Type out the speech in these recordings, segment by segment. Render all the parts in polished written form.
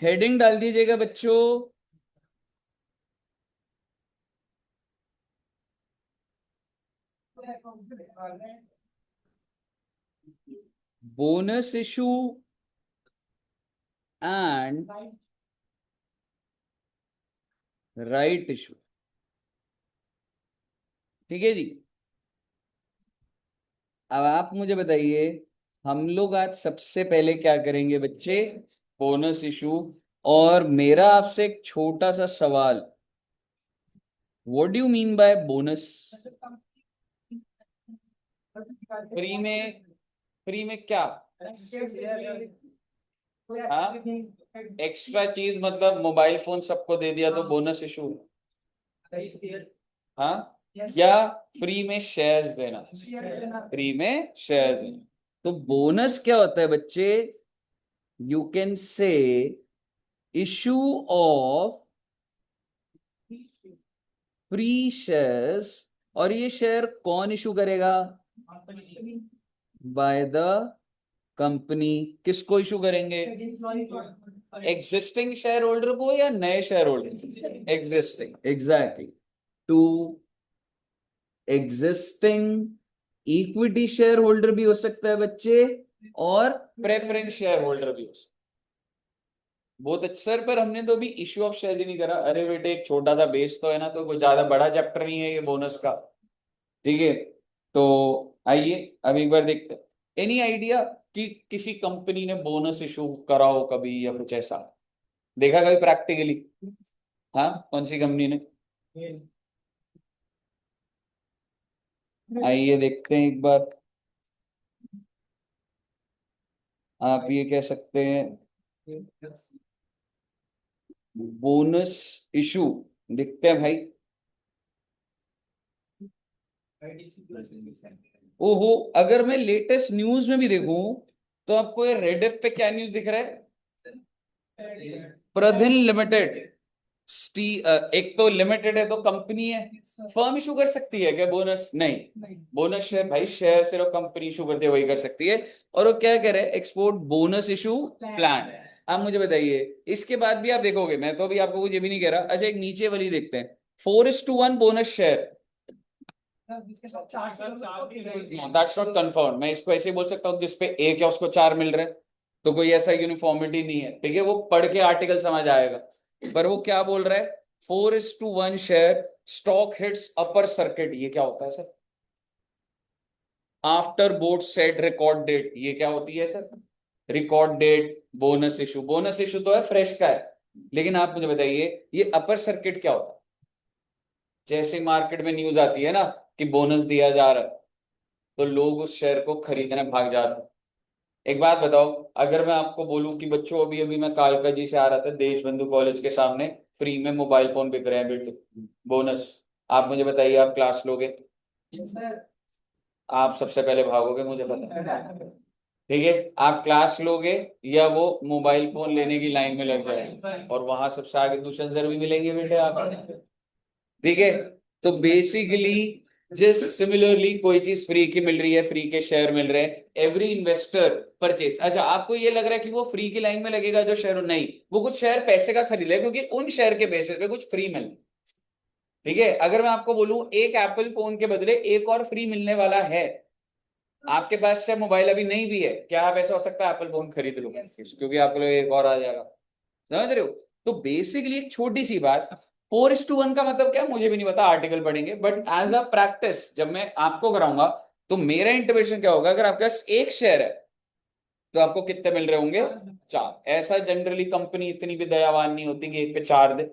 Heading डाल दीजिएगा बच्चों। Bonus issue and right issue. ठीक है जी। अब आप मुझे बताइए, हम लोग आज सबसे पहले क्या करेंगे बच्चे? Bonus issue. और मेरा आपसे एक छोटा सा सवाल, what do you mean by bonus? Free में, फ्री में क्या? हाँ, एक्स्ट्रा चीज मतलब मोबाइल फोन सबको दे दिया तो बोनस इशू? हाँ, या फ्री में शेयर्स देना? फ्री में शेयर्स देना। तो बोनस क्या होता है बच्चे? You can say issue of free shares. और ये शेयर कौन इशू करेगा? By the company. किसको इशू करेंगे? एग्जिस्टिंग शेयर होल्डर को या नए share holder? Existing, exactly. To existing equity share holder भी हो सकता है बच्चे, और प्रेफरेंस शेयर होल्डर भी हो सकता है। बहुत अच्छा सर, पर हमने तो अभी इश्यू ऑफ शेयर ही नहीं करा। अरे बेटे, एक छोटा सा बेस तो है ना, तो कोई ज्यादा बड़ा चैप्टर नहीं है ये बोनस का। ठीक है, तो आइए अब एक बार देखते हैं। एनी आइडिया कि किसी कंपनी ने बोनस इशू करा हो कभी, या कुछ ऐसा देखा कभी प्रैक्टिकली? हाँ, कौन सी कंपनी ने? आइए देखते हैं एक बार। आप ये कह सकते हैं बोनस इशू। देखते हैं भाई। ओहो, अगर मैं लेटेस्ट न्यूज में भी देखूं तो आपको ये रेडिफ पे क्या न्यूज दिख रहा है? प्रधिन लिमिटेड। एक तो लिमिटेड है तो कंपनी है, फर्म इशू कर सकती है क्या बोनस? नहीं। बोनस शेयर भाई, शेयर सिर्फ कंपनी इशू करती है, वही कर सकती है। और वो क्या कह रहे हैं? Export bonus issue plan. आप मुझे बताइए, इसके बाद भी आप देखोगे, मैं तो अभी आपको कुछ ये भी नहीं कह रहा। अच्छा, एक नीचे वाली देखते हैं, 4:1 bonus share. That's not confirm. मैं इसको ऐसे ही बोल सकता हूँ, जिसपे एक है उसको 4 मिल रहे हैं, तो कोई ऐसा यूनिफॉर्मिटी नहीं है। ठीक है, वो पढ़ के आर्टिकल समझ आएगा। पर वो क्या बोल रहा है? 4:1 share, stock hits upper circuit. ये क्या होता है sir? After board set record date, ये क्या होती है sir? Record date bonus issue. Bonus issue तो है फ्रेश का है, लेकिन आप मुझे बताइए ये अपर सर्किट क्या होता है? जैसे मार्केट में न्यूज आती है ना कि बोनस दिया जा रहा है, तो लोग उस शेयर को खरीदने भाग जाते हैं। एक बात बताओ, अगर मैं आपको बोलूं कि बच्चों अभी अभी मैं कालका जी से आ रहा था, देश बंधु कॉलेज के सामने फ्री में मोबाइल फोन बिक रहे हैं बेटे, बोनस। आप मुझे बताइए, आप क्लास लोगे? आप सबसे पहले भागोगे, मुझे पता है। ठीक है, आप क्लास लोगे या वो मोबाइल फोन लेने की लाइन में लग जाएंगे, और वहां सबसे आगे दूसरे सर भी मिलेंगे बेटे आप। ठीक है, तो बेसिकली जिस सिमिलरली कोई चीज फ्री की मिल रही है, फ्री के शेयर मिल रहे हैं, एवरी इन्वेस्टर परचेस। अच्छा, आपको ये लग रहा है कि वो फ्री की लाइन में लगेगा जो शेयर? नहीं, वो कुछ शेयर पैसे का खरीद है, क्योंकि उन शेयर के बेसिस पे कुछ फ्री मिल। ठीक है, अगर मैं आपको बोलूं एक एप्पल फोन के बदले एक और फ्री मिलने वाला है, आपके पास से मोबाइल अभी नहीं भी है, क्या आप ऐसा हो सकता है एप्पल फोन खरीद लो? क्योंकि आपको एक और आ जाएगा। समझ रहे हो? तो बेसिकली एक छोटी सी बात, 4:1 का मतलब क्या मुझे भी नहीं पता, आर्टिकल पढ़ेंगे। बट एज अ प्रैक्टिस जब मैं आपको कराऊंगा, तो मेरा इंटरवेंशन क्या होगा? अगर आपके पास एक शेयर है तो आपको कितने मिल रहे होंगे? 4। ऐसा जनरली कंपनी इतनी भी दयावान नहीं होती कि एक पे 4 दे।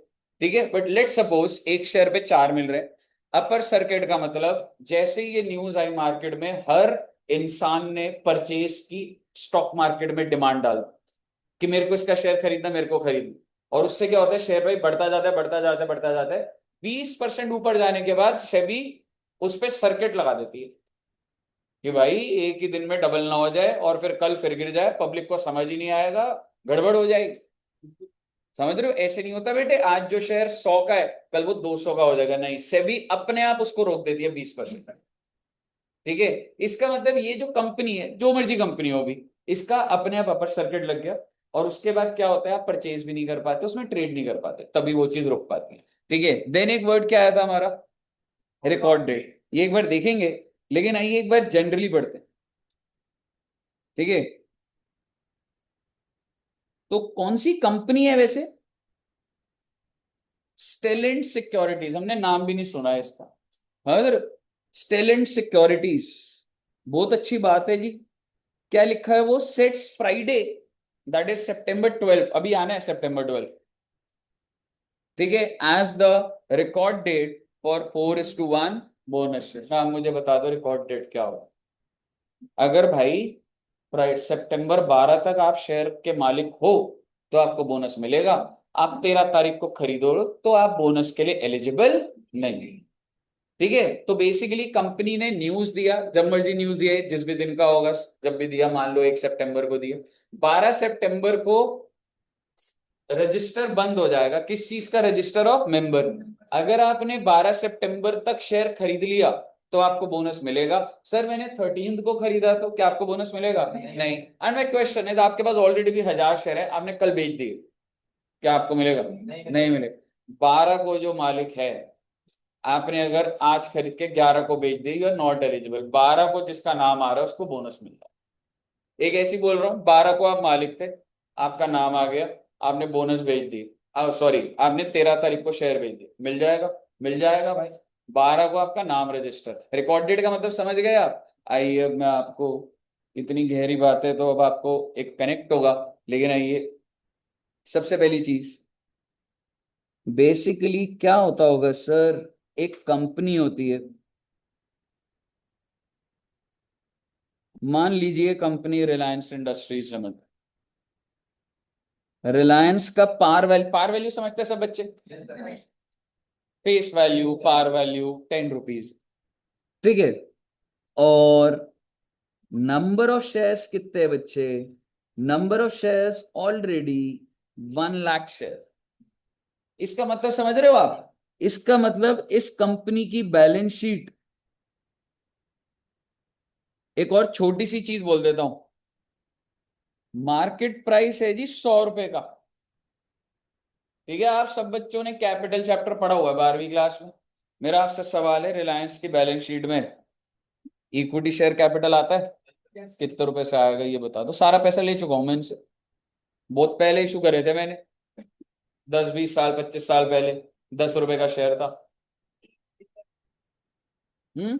ठीक है, बट लेट सपोज एक शेयर पे 4 मिल रहे हैं। अपर सर्किट का मतलब, जैसे ही ये न्यूज आई मार्केट में, हर इंसान ने परचेज की, स्टॉक मार्केट में डिमांड डाल कि मेरे को इसका शेयर खरीदना, मेरे को खरीदना। और उससे क्या होता है? शेयर भाई बढ़ता जाता है, बढ़ता जाता है, बढ़ता जाता है। 20% ऊपर जाने के बाद सेबी उस पर सर्किट लगा देती है कि भाई एक ही दिन में डबल ना हो जाए, और फिर कल फिर गिर जाए, पब्लिक को समझ ही नहीं आएगा, गड़बड़ हो जाएगी। समझ रहे हो? ऐसे नहीं होता बेटे, आज जो शेयर 100 का है कल वो 200 का हो जाएगा, नहीं, सेबी अपने आप उसको रोक देती है 20%। ठीक है, इसका मतलब ये जो कंपनी है, जो मर्जी कंपनी हो भी, इसका अपने आप अपर सर्किट लग गया, और उसके बाद क्या होता है, आप परचेज भी नहीं कर पाते, उसमें ट्रेड नहीं कर पाते, तभी वो चीज रुक पाती है। ठीक है, देन एक वर्ड क्या आया था हमारा, रिकॉर्ड डेट। ये एक बार देखेंगे, लेकिन आइए एक बार जनरली पढ़ते हैं। ठीक है, तो कौन सी कंपनी है वैसे, स्टेलेंट सिक्योरिटीज, हमने नाम भी नहीं सुना है इसका। अगर स्टेलेंट सिक्योरिटीज, बहुत अच्छी बात है जी। क्या लिखा है वो, sets Friday, that is September 12, अभी आना है September 12। ठीक है, as the record date for 4:1 bonus. हाँ, मुझे बता दो रिकॉर्ड डेट क्या होगा। अगर भाई September 12 तक आप शेयर के मालिक हो तो आपको बोनस मिलेगा, आप 13 तारीख को खरीदो तो आप बोनस के लिए एलिजिबल नहीं। ठीक है, तो बेसिकली कंपनी ने न्यूज दिया, जब मर्जी न्यूज दिया, जिस भी दिन का होगा, जब भी दिया, मान लो 1 सितंबर को दिया, 12 सितंबर को रजिस्टर बंद हो जाएगा। किस चीज का, रजिस्टर ऑफ मेंबर। अगर आपने 12 सितंबर तक शेयर खरीद लिया तो आपको बोनस मिलेगा। सर मैंने 13 को खरीदा तो क्या आपको बोनस मिलेगा? नहीं। एंड माय क्वेश्चन है, आपके पास ऑलरेडी भी 1000 शेयर है, आपने कल बेच दिए, क्या आपको मिलेगा? नहीं मिलेगा। 12 को जो मालिक है, आपने अगर आज खरीद के 11 को बेच दी, यू आर नॉट एलिजिबल। 12 को जिसका नाम आ रहा है उसको बोनस मिल रहा है। एक ऐसी बोल रहा हूँ, 12 को आप मालिक थे, आपका नाम आ गया, आपने बोनस भेज दी, सॉरी आपने 13 तारीख को शेयर भेज दिया, मिल जाएगा? मिल जाएगा भाई। 12 को आपका नाम रजिस्टर, रिकॉर्ड डेट का मतलब समझ गए आप? आइए अब मैं आपको, इतनी गहरी बात है तो अब आपको एक कनेक्ट होगा, लेकिन आइए, सबसे पहली चीज, बेसिकली क्या होता होगा सर, एक कंपनी होती है, मान लीजिए company Reliance Industries Limited. Reliance का पार वैल्यू समझते हैं सब बच्चे, face value, par value 10 rupees. ठीक है, और नंबर ऑफ शेयर्स कितने हैं बच्चे, number of shares already 1 lakh share. इसका मतलब समझ रहे हो आप, इसका मतलब इस कंपनी की बैलेंस शीट, एक और छोटी सी चीज बोल देता हूं, मार्केट प्राइस है जी 100 रुपए का। ठीक है, आप सब बच्चों ने कैपिटल चैप्टर पढ़ा हुआ है 12वीं क्लास में। मेरा आपसे सवाल है, रिलायंस की बैलेंस शीट में इक्विटी शेयर कैपिटल आता है? कितने रुपए से आएगा ये बता दो। सारा पैसा ले चुका हूं मैं इनसे, बहुत पहले इशू करे थे मैंने, 10 20 साल 25 साल पहले, 10 रुपए का शेयर था। हम्म,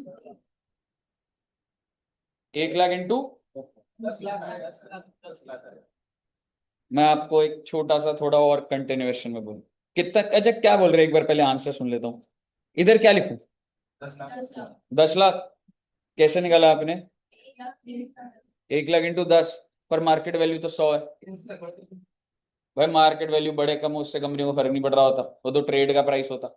1 लाख इंटू, मैं आपको एक छोटा सा थोड़ा और कंटिन्यूएशन में बोलूं, कितना, अच्छा क्या बोल रहे हैं, एक बार पहले आंसर सुन लेता हूँ। इधर क्या लिखूं? 10 लाख। कैसे निकाला आपने? 1 लाख इंटू 10, पर मार्केट वैल्यू तो 100 है। भाई मार्केट वैल्यू बढ़े कम उससे कंपनी को फर्क नहीं पड़ रहा होता, वो तो ट्रेड का प्राइस होता।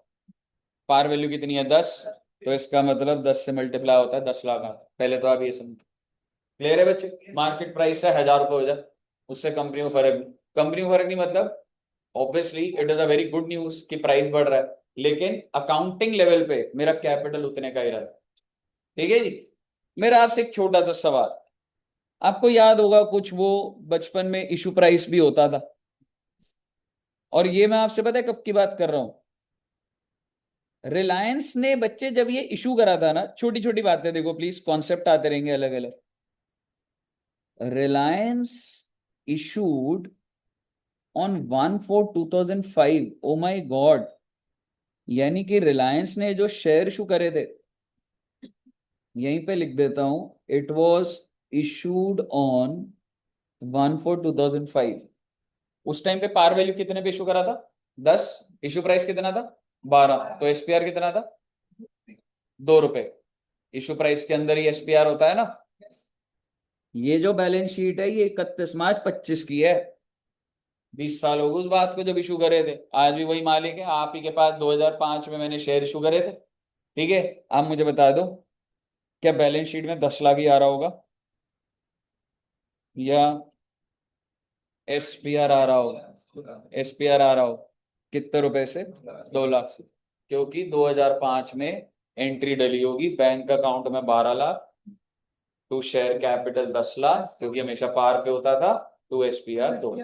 पार वैल्यू कितनी है? 10, तो इसका मतलब 10 से मल्टीप्लाई होता है, 10 लाख आता है। पहले तो आप ये समझो। क्लियर है बच्चे? मार्केट प्राइस से 1000 रुपये हो जाए, उससे कंपनी को फर्क नहीं, कंपनी को फर्क नहीं मतलब obviously it is a very good news कि प्राइस बढ़ रहा है, लेकिन अकाउंटिंग लेवल पे मेरा कैपिटल उतने का ही रहा है। ठीक है जी। मेरा आपसे एक छोटा सा सवाल, आपको याद होगा कुछ वो बचपन में इशू प्राइस भी होता था, और ये मैं आपसे पता है कब की बात कर रहा हूं, रिलायंस ने बच्चे जब ये इशू करा था ना, छोटी छोटी बातें देखो प्लीज, कॉन्सेप्ट आते रहेंगे अलग अलग। Reliance issued on 1/4/2005, oh my God, यानी कि रिलायंस ने जो शेयर इशू करे थे, यहीं पे लिख देता हूं, इट वॉज इशूड ऑन 1/4/2005। उस टाइम पे पार वैल्यू कितने पे इशू करा था? 10। इशू प्राइस कितना था? 12। तो एसपीआर कितना था? 2 रुपए। इशू प्राइस के अंदर ही एसपीआर होता है ना। ये जो बैलेंस शीट है ये 31 मार्च 25 की है। 20 साल हो गए उस बात को जब इशू करे थे, आज भी वही मालिक है, आप ही के पास 2005 में मैंने शेयर इशू करे थे। ठीक है, आप मुझे बता दो, क्या बैलेंस शीट में 10 लाख ही आ रहा होगा, या एसपीआर आ रहा हो, एसपीआर आ रहा हो कितने रुपए से? 2 लाख से, क्योंकि 2005 में एंट्री डली होगी बैंक अकाउंट में 12 lakh, to share capital 10 lakh, क्योंकि हमेशा पार पे होता था, टू एसपीआर 2।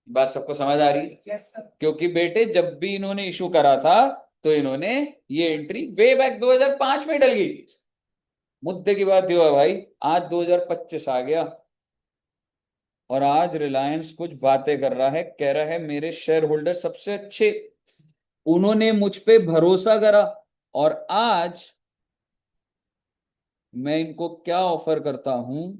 बात सबको समझ आ रही है? क्योंकि बेटे जब भी इन्होंने इशू करा था तो इन्होंने ये एंट्री वे बैक 2005 में डल गई थी। मुद्दे की बात ये है भाई, आज 2025 आ गया और आज रिलायंस कुछ बातें कर रहा है, कह रहा है मेरे शेयर होल्डर सबसे अच्छे, उन्होंने मुझ पे भरोसा करा, और आज मैं इनको क्या ऑफर करता हूं,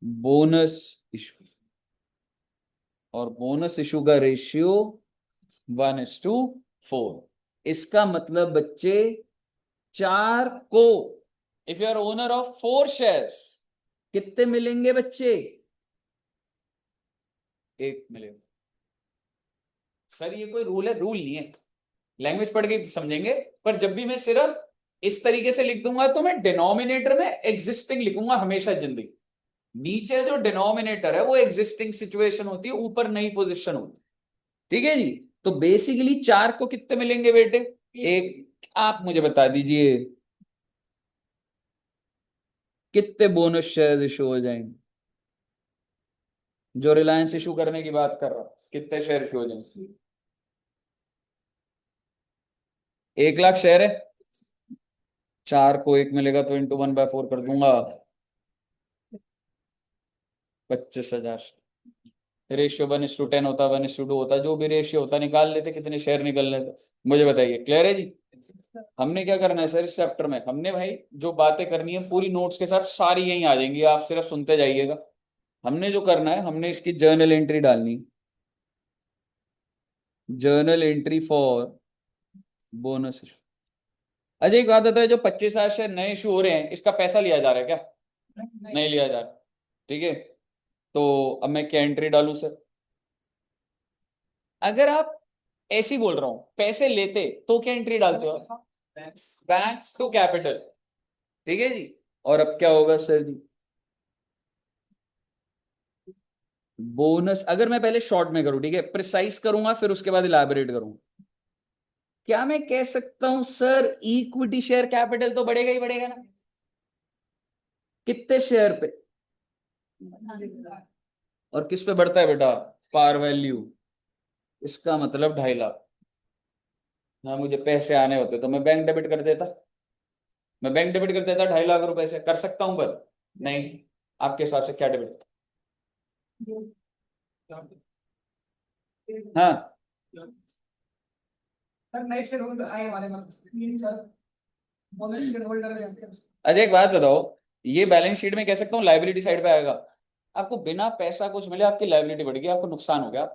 बोनस इशू, और बोनस इशू का रेशियो 1:4। इसका मतलब बच्चे 4 को, if you are owner of 4 shares, कितने मिलेंगे बच्चे? 1 मिलेगा। सर ये कोई रूल है? रूल नहीं है, लैंग्वेज पढ़ के समझेंगे। पर जब भी मैं सिर्फ इस तरीके से लिख दूंगा तो मैं डिनोमिनेटर में एग्जिस्टिंग लिखूंगा हमेशा जिंदगी, नीचे जो डिनोमिनेटर है वो एग्जिस्टिंग सिचुएशन होती है, ऊपर नई पोजीशन होती है। ठीक है जी। तो बेसिकली 4 को कितने मिलेंगे बेटे? 1। आप मुझे बता दीजिए कितने बोनस शेयर इशू हो जाएंगे? जो रिलायंस इशू करने की बात कर रहा हूं, कितने शेयर इशू हो जाएंगे? 1 लाख शेयर है, 4 को 1 मिलेगा तो इंटू 1/4 कर दूंगा, 25,000। रेशियो 1:10 होता, 1:2 होता, जो भी रेशियो होता निकाल लेते, कितने शेयर निकल लेते। मुझे बताइए, क्लियर है जी? हमने क्या करना है सर इस चैप्टर में? हमने भाई जो बातें करनी है पूरी नोट्स के साथ सारी यहीं आ जाएंगी, आप सिर्फ सुनते जाइएगा। हमने जो करना है, हमने इसकी जर्नल एंट्री डालनी, journal entry for bonus issue. अच्छा एक बात बताओ, जो 25,000 शेयर नए इशू हो रहे हैं, इसका पैसा लिया जा रहा है क्या? नहीं लिया जा रहा। ठीक है, तो अब मैं क्या एंट्री डालूं सर? अगर आप ऐसी बोल रहा हूं पैसे लेते तो क्या एंट्री डालते हो? Bank to capital. ठीक है जी। और अब क्या होगा सर जी? बोनस, अगर मैं पहले शॉर्ट में करूं, ठीक है, प्रिसाइज करूंगा फिर उसके बाद इलैबोरेट करूंगा। क्या मैं कह सकता हूं सर इक्विटी शेयर कैपिटल तो बढ़ेगा ही बढ़ेगा ना? कितने शेयर पे? और किस पे बढ़ता है बेटा? Par value. इसका मतलब 2.5 लाख। हाँ, मुझे पैसे आने होते तो मैं बैंक डेबिट कर देता, मैं बैंक डेबिट कर देता 2.5 लाख रुपए से, कर सकता हूं पर नहीं। आपके हिसाब से क्या डेबिट? हाँ। अच्छा एक बात बताओ, ये बैलेंस शीट में कह सकता हूँ लाइबिलिटी साइड पे आएगा। आपको बिना पैसा कुछ मिले आपकी लाइबिलिटी बढ़ गई, आपको नुकसान हो गया।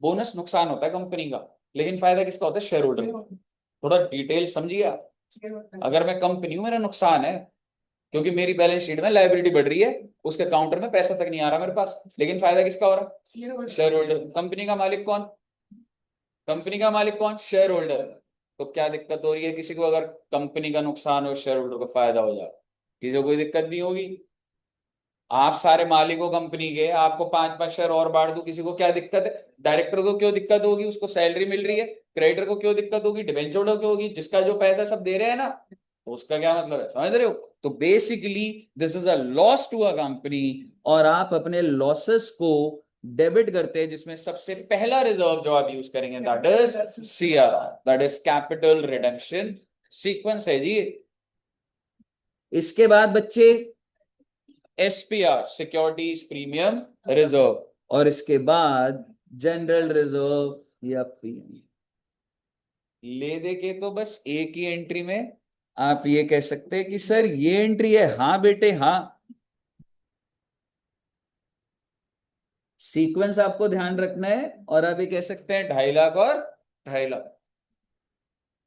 बोनस नुकसान होता है कंपनी का, लेकिन फायदा किसका होता है? Share holder. थोड़ा डिटेल समझिए आप। अगर मैं कंपनी हूं, मेरा नुकसान है क्योंकि मेरी बैलेंस शीट में लाइबिलिटी बढ़ रही है, उसके काउंटर में पैसा तक नहीं आ रहा मेरे पास, लेकिन फायदा किसका हो रहा है? Share holder. कंपनी का मालिक कौन? कंपनी का मालिक कौन? Share holder. तो क्या दिक्कत हो रही है किसी को अगर कंपनी का नुकसान हो, शेयर होल्डर को फायदा हो जाए? किसी को कोई दिक्कत नहीं होगी। आप सारे मालिक हो कंपनी के, आपको 5-5 शेयर और बांट दूं, किसी को क्या दिक्कत है? डायरेक्टर को क्यों दिक्कत होगी? उसको सैलरी मिल रही है। क्रेडिटर को क्यों दिक्कत होगी? डिबेंचर को क्यों होगी? जिसका जो पैसा सब दे रहे हैं ना, तो उसका क्या मतलब है? समझ रहे हो? तो basically this is a loss to a company, और आप अपने लॉसेस को डेबिट करते हैं, जिसमें सबसे पहला रिजर्व जो आप यूज करेंगे that is CRR, that is capital redemption sequence है जी। इसके बाद बच्चे एसपीआर, सिक्योरिटीज प्रीमियम रिजर्व, और इसके बाद जनरल रिजर्व या पीएम। ले दे के तो बस एक ही एंट्री में आप ये कह सकते हैं कि सर ये एंट्री है, हाँ बेटे हाँ। सीक्वेंस आपको ध्यान रखना है, और आप ये कह सकते हैं 2.5 लाख और 2.5 लाख।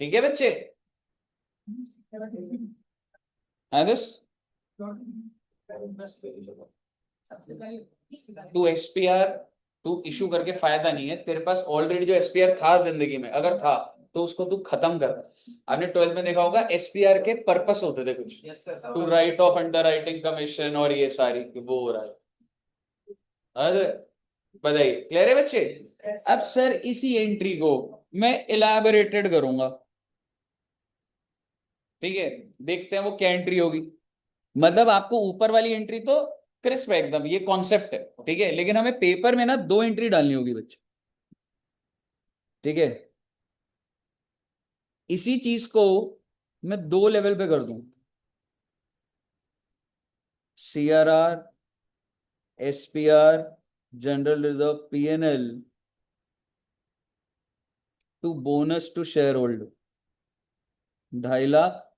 ठीक है बच्चे? हाँ दोस्त, तू एसपीआर तू इशू करके फायदा नहीं है, तेरे पास ऑलरेडी जो एसपीआर था जिंदगी में, अगर था तो उसको तू खत्म कर। आपने 12th में देखा होगा एसपीआर के पर्पस होते थे कुछ, to write off underwriting commission और ये सारी, वो हो रहा है। अरे बताइए, क्लियर है बच्चे? अब सर इसी एंट्री को मैं इलैबोरेटेड करूंगा, ठीक है, देखते हैं वो क्या एंट्री होगी। मतलब आपको ऊपर वाली एंट्री तो क्रिस्प है एकदम, ये कॉन्सेप्ट है, ठीक है, लेकिन हमें पेपर में ना 2 एंट्री डालनी होगी बच्चे, ठीक है। इसी चीज को मैं 2 लेवल पे कर दूं, CRR, SPR, general reserve, PNL to bonus to share holder, 2.5 lakh,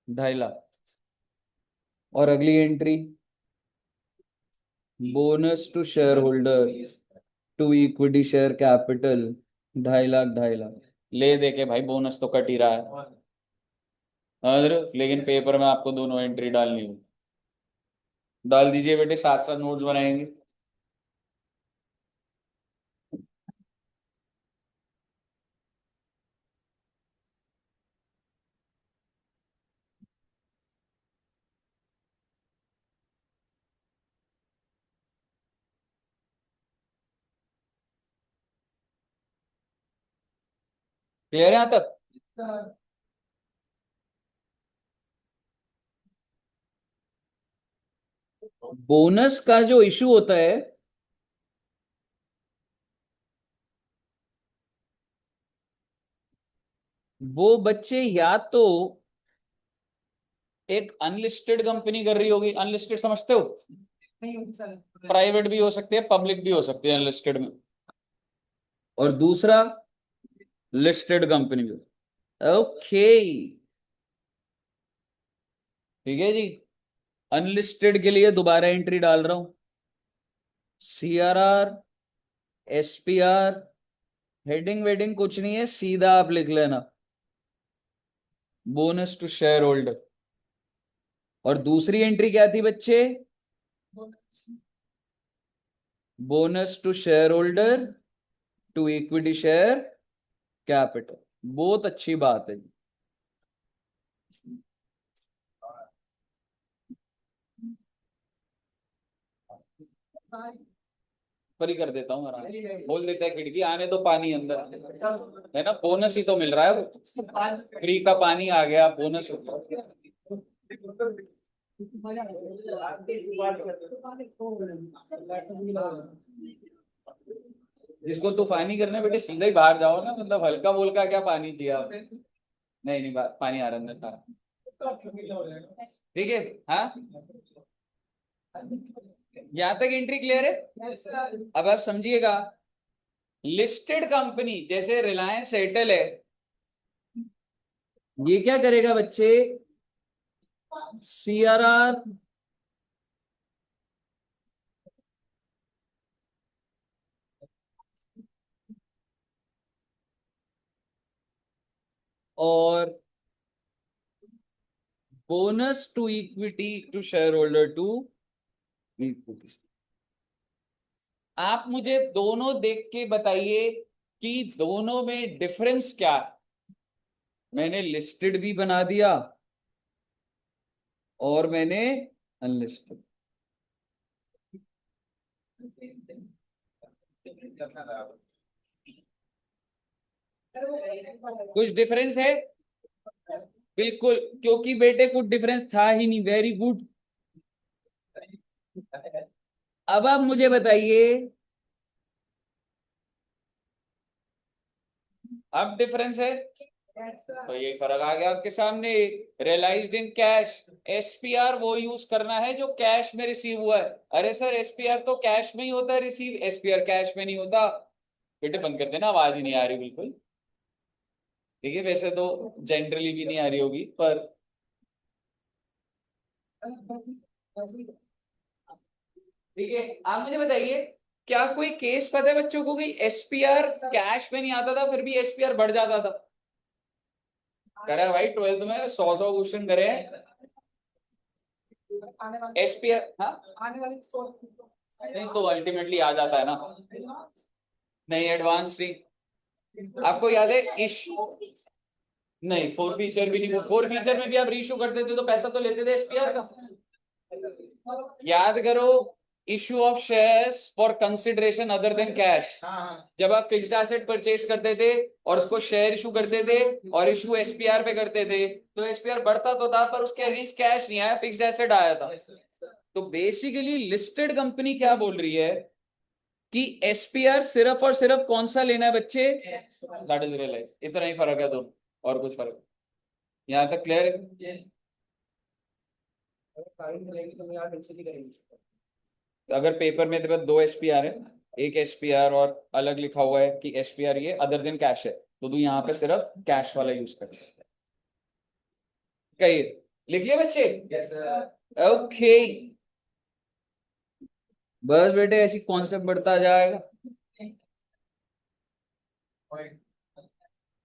2.5 lakh. और अगली entry, bonus to share holder to equity share capital, 2.5 lakh, 2.5 lakh. ले दे के भाई बोनस तो कट ही रहा है, लेकिन पेपर में आपको दोनों एंट्री डालनी होगी। डाल दीजिए बेटे, साथ साथ नोट्स बनाएंगे। क्लियर है यहां तक? बोनस का जो इशू होता है, वो बच्चे या तो एक अनलिस्टेड कंपनी कर रही होगी, अनलिस्टेड समझते हो, प्राइवेट भी हो सकती है, पब्लिक भी हो सकती है अनलिस्टेड में, और दूसरा लिस्टेड कंपनी भी। ओके, ठीक है जी। अनलिस्टेड के लिए दोबारा एंट्री डाल रहा हूं, CRR, SPR, हेडिंग वेडिंग कुछ नहीं है, सीधा आप लिख लेना, बोनस टू शेयर होल्डर। और दूसरी एंट्री क्या थी बच्चे, bonus to share holder to equity share capital. बहुत अच्छी बात है। पर ही कर देता हूँ आराम, बोल देता है खिड़की आने तो पानी अंदर, है ना, बोनस ही तो मिल रहा है, फ्री का पानी आ गया, बोनस। जिसको तूफानी करना है बेटे सीधा ही बाहर जाओ ना, मतलब हल्का बोल का क्या पानी चाहिए आप? नहीं नहीं, पानी आ रहा है अंदर, ठीक है। हाँ, यहां तक एंट्री क्लियर है? अब आप समझिएगा, लिस्टेड कंपनी जैसे रिलायंस एयरटेल है, ये क्या करेगा बच्चे, CRR, और bonus to equity to share holder to equity. आप मुझे दोनों देख के बताइए कि दोनों में डिफरेंस क्या है। मैंने लिस्टेड भी बना दिया और मैंने अनलिस्टेड। कुछ डिफरेंस है? बिल्कुल, क्योंकि बेटे कुछ डिफरेंस था ही नहीं, वेरी गुड। अब आप मुझे बताइए, अब डिफरेंस है, तो ये फर्क आ गया आपके सामने। रियलाइज्ड इन कैश, SPR वो यूज करना है जो कैश में रिसीव हुआ है। अरे सर, SPR तो कैश में ही होता है रिसीव, SPR कैश में नहीं होता। बेटे बंद कर देना, आवाज ही नहीं आ रही बिल्कुल, ठीक है, वैसे तो जनरली भी नहीं आ रही होगी पर, ठीक है। आप मुझे बताइए, क्या कोई केस पता है बच्चों को कि SPR कैश में नहीं आता था फिर भी SPR बढ़ जाता था? करा भाई, 12th में 100 क्वेश्चन करे हैं। SPR, हाँ, नहीं तो अल्टीमेटली आ जाता है ना। नहीं, एडवांस नहीं, आपको याद है इश, नहीं, 4 फीचर भी नहीं, 4 फीचर में भी आप रीइशू कर देते तो पैसा तो लेते थे SPR का, याद करो। Issue of shares for consideration other than cash. जब आप फिक्स्ड एसेट परचेज करते थे और उसको शेयर इशू करते थे और इशू एसपीआर पे करते थे, तो एसपीआर बढ़ता तो था पर उसके अगेंस्ट कैश नहीं आया, फिक्स्ड एसेट आया था। तो बेसिकली लिस्टेड कंपनी क्या बोल रही है कि एसपीआर सिर्फ और सिर्फ कौन सा लेना है बच्चे, दैट इज रियलाइज। इतना ही फर्क है दोनों, और कुछ फर्क? यहाँ तक क्लियर है? अगर पेपर में तेरे पास दो एसपीआर है, एक एसपीआर और अलग लिखा हुआ है कि एसपीआर ये अदर देन कैश है, तो तू यहाँ पे सिर्फ कैश वाला यूज कर। कही लिख लिया बच्चे? ओके बस बेटे ऐसी कॉन्सेप्ट बढ़ता जाएगा।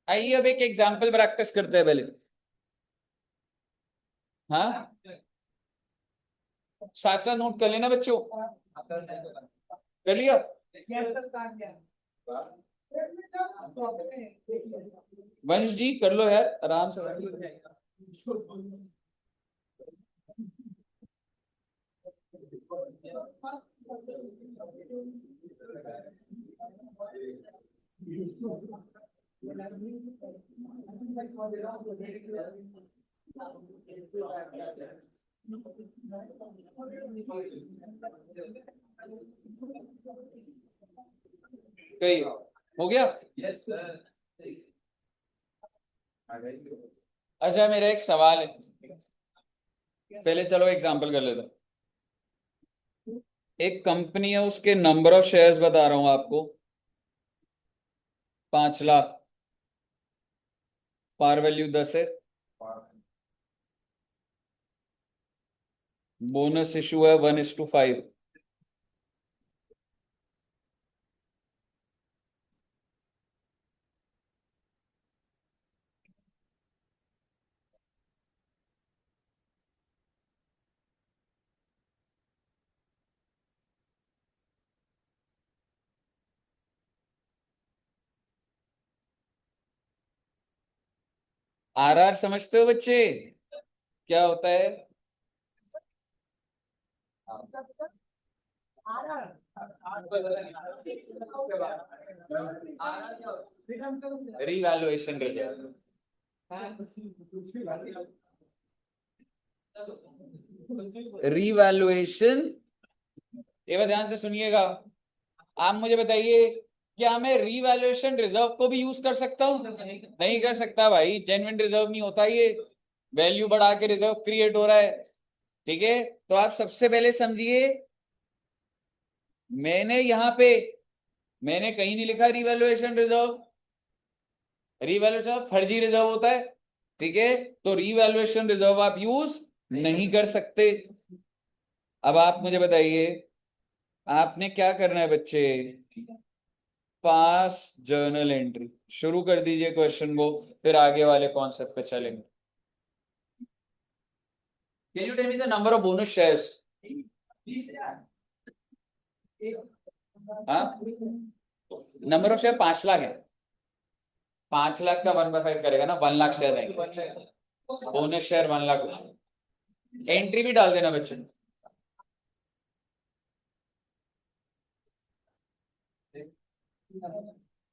आइए अब एक एग्जाम्पल प्रैक्टिस करते हैं पहले। हाँ साथ साथ नोट कर लेना बच्चों, कर लिया? वंश जी कर लो यार आराम से। कही हो गया? Yes sir. अच्छा मेरा एक सवाल है, पहले चलो एग्जांपल कर लेते। एक कंपनी है, उसके नंबर ऑफ शेयर्स बता रहा हूं आपको, 5 लाख, पार वैल्यू 10 है, बोनस इशू है 1:5। आरआर समझते हो बच्चे क्या होता है? Revaluation reserve. रीवैल्यूएशन, ये बात ध्यान से सुनिएगा। आप मुझे बताइए क्या मैं रीवैल्यूएशन रिजर्व को भी यूज कर सकता हूँ? नहीं कर सकता भाई, जेन्युइन रिजर्व नहीं होता ये, वैल्यू बढ़ा के रिजर्व क्रिएट हो रहा है। ठीक है, तो आप सबसे पहले समझिए, मैंने यहां पे मैंने कहीं नहीं लिखा रिवैल्यूएशन रिजर्व। रिवैल्यूएशन फर्जी रिजर्व होता है। ठीक है, तो रिवैल्यूएशन रिजर्व आप यूज नहीं कर सकते। अब आप मुझे बताइए आपने क्या करना है बच्चे, पास जर्नल एंट्री शुरू कर दीजिए क्वेश्चन को, फिर आगे वाले कॉन्सेप्ट पे चलेंगे। Can you tell me the number of bonus shares? हाँ नंबर ऑफ शेयर 5 लाख है, 5 लाख का 1/5 करेगा ना, 1 लाख शेयर रहेंगे, बोनस शेयर 1 लाख। एंट्री भी डाल देना बच्चे।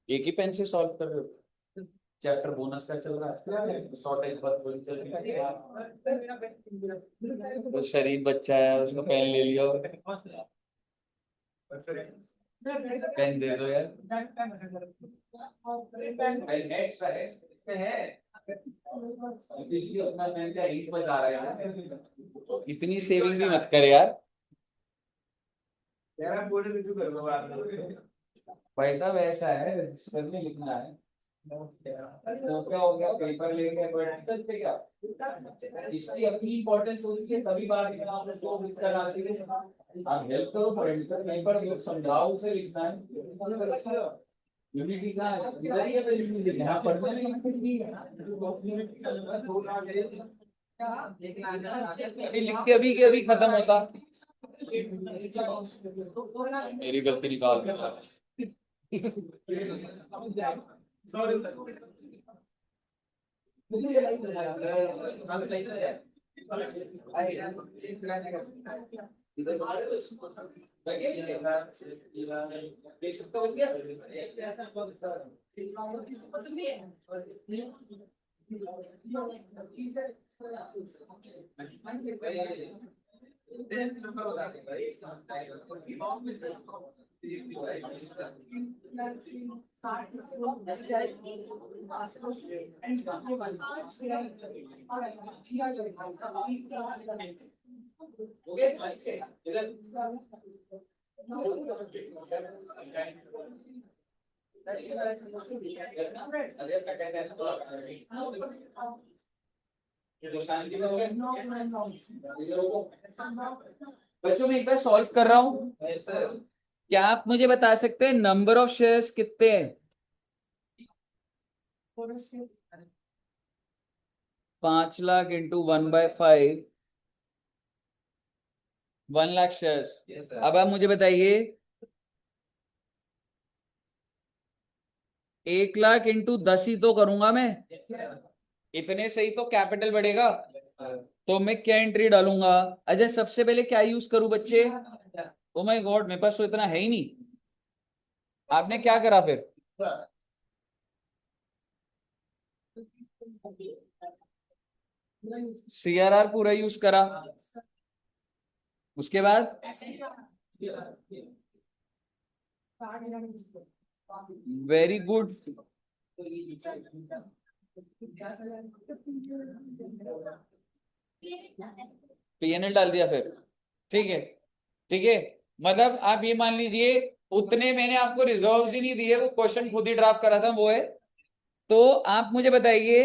एक ही पेन से सॉल्व कर रहे हो, चैप्टर बोनस का चल रहा है, शॉर्टेज बहुत बड़ी चल रही है, तो शरीफ बच्चा है उसको पेन ले लियो, पेन दे दो यार, पेन एक्स्ट्रा है, अपना पेन का ईट बजा रहा है, इतनी सेविंग भी मत कर यार। पैसा वैसा है रजिस्टर में लिखना है, तो क्या हो गया पेपर लेके प्रैक्टिकल पे क्या, इसकी अपनी इंपॉर्टेंस होती है, तभी बात में आप लोग को दिक्कत आती है। आप हेल्प करो प्रैक्टिकल नहीं पर समझाओ, उसे लिखना है। यूनिटी का इधर ही है, पे यूनिटी यहाँ पढ़ने में अभी लिख के अभी के अभी खत्म होता, मेरी गलती निकाल दो। सॉरी बच्चों मैं एक बार सॉल्व कर रहा हूँ, क्या आप मुझे बता सकते हैं नंबर ऑफ शेयर्स कितने हैं? 5 लाख इंटू 1/5, 1 लाख शेयर्स। अब आप मुझे बताइए 1 लाख इंटू 10 ही तो करूंगा मैं, इतने से ही तो कैपिटल बढ़ेगा। तो मैं क्या एंट्री डालूंगा? अच्छा सबसे पहले क्या यूज करूं बच्चे? ओ माय गॉड, मेरे पास तो इतना है ही नहीं। आपने क्या करा फिर? CRR पूरा यूज करा, उसके बाद वेरी गुड, PNL डाल दिया फिर। ठीक है, ठीक है। मतलब आप ये मान लीजिए उतने मैंने आपको रिजर्व्स ही नहीं दिए, वो क्वेश्चन खुद ही ड्राफ्ट करा था वो है। तो आप मुझे बताइए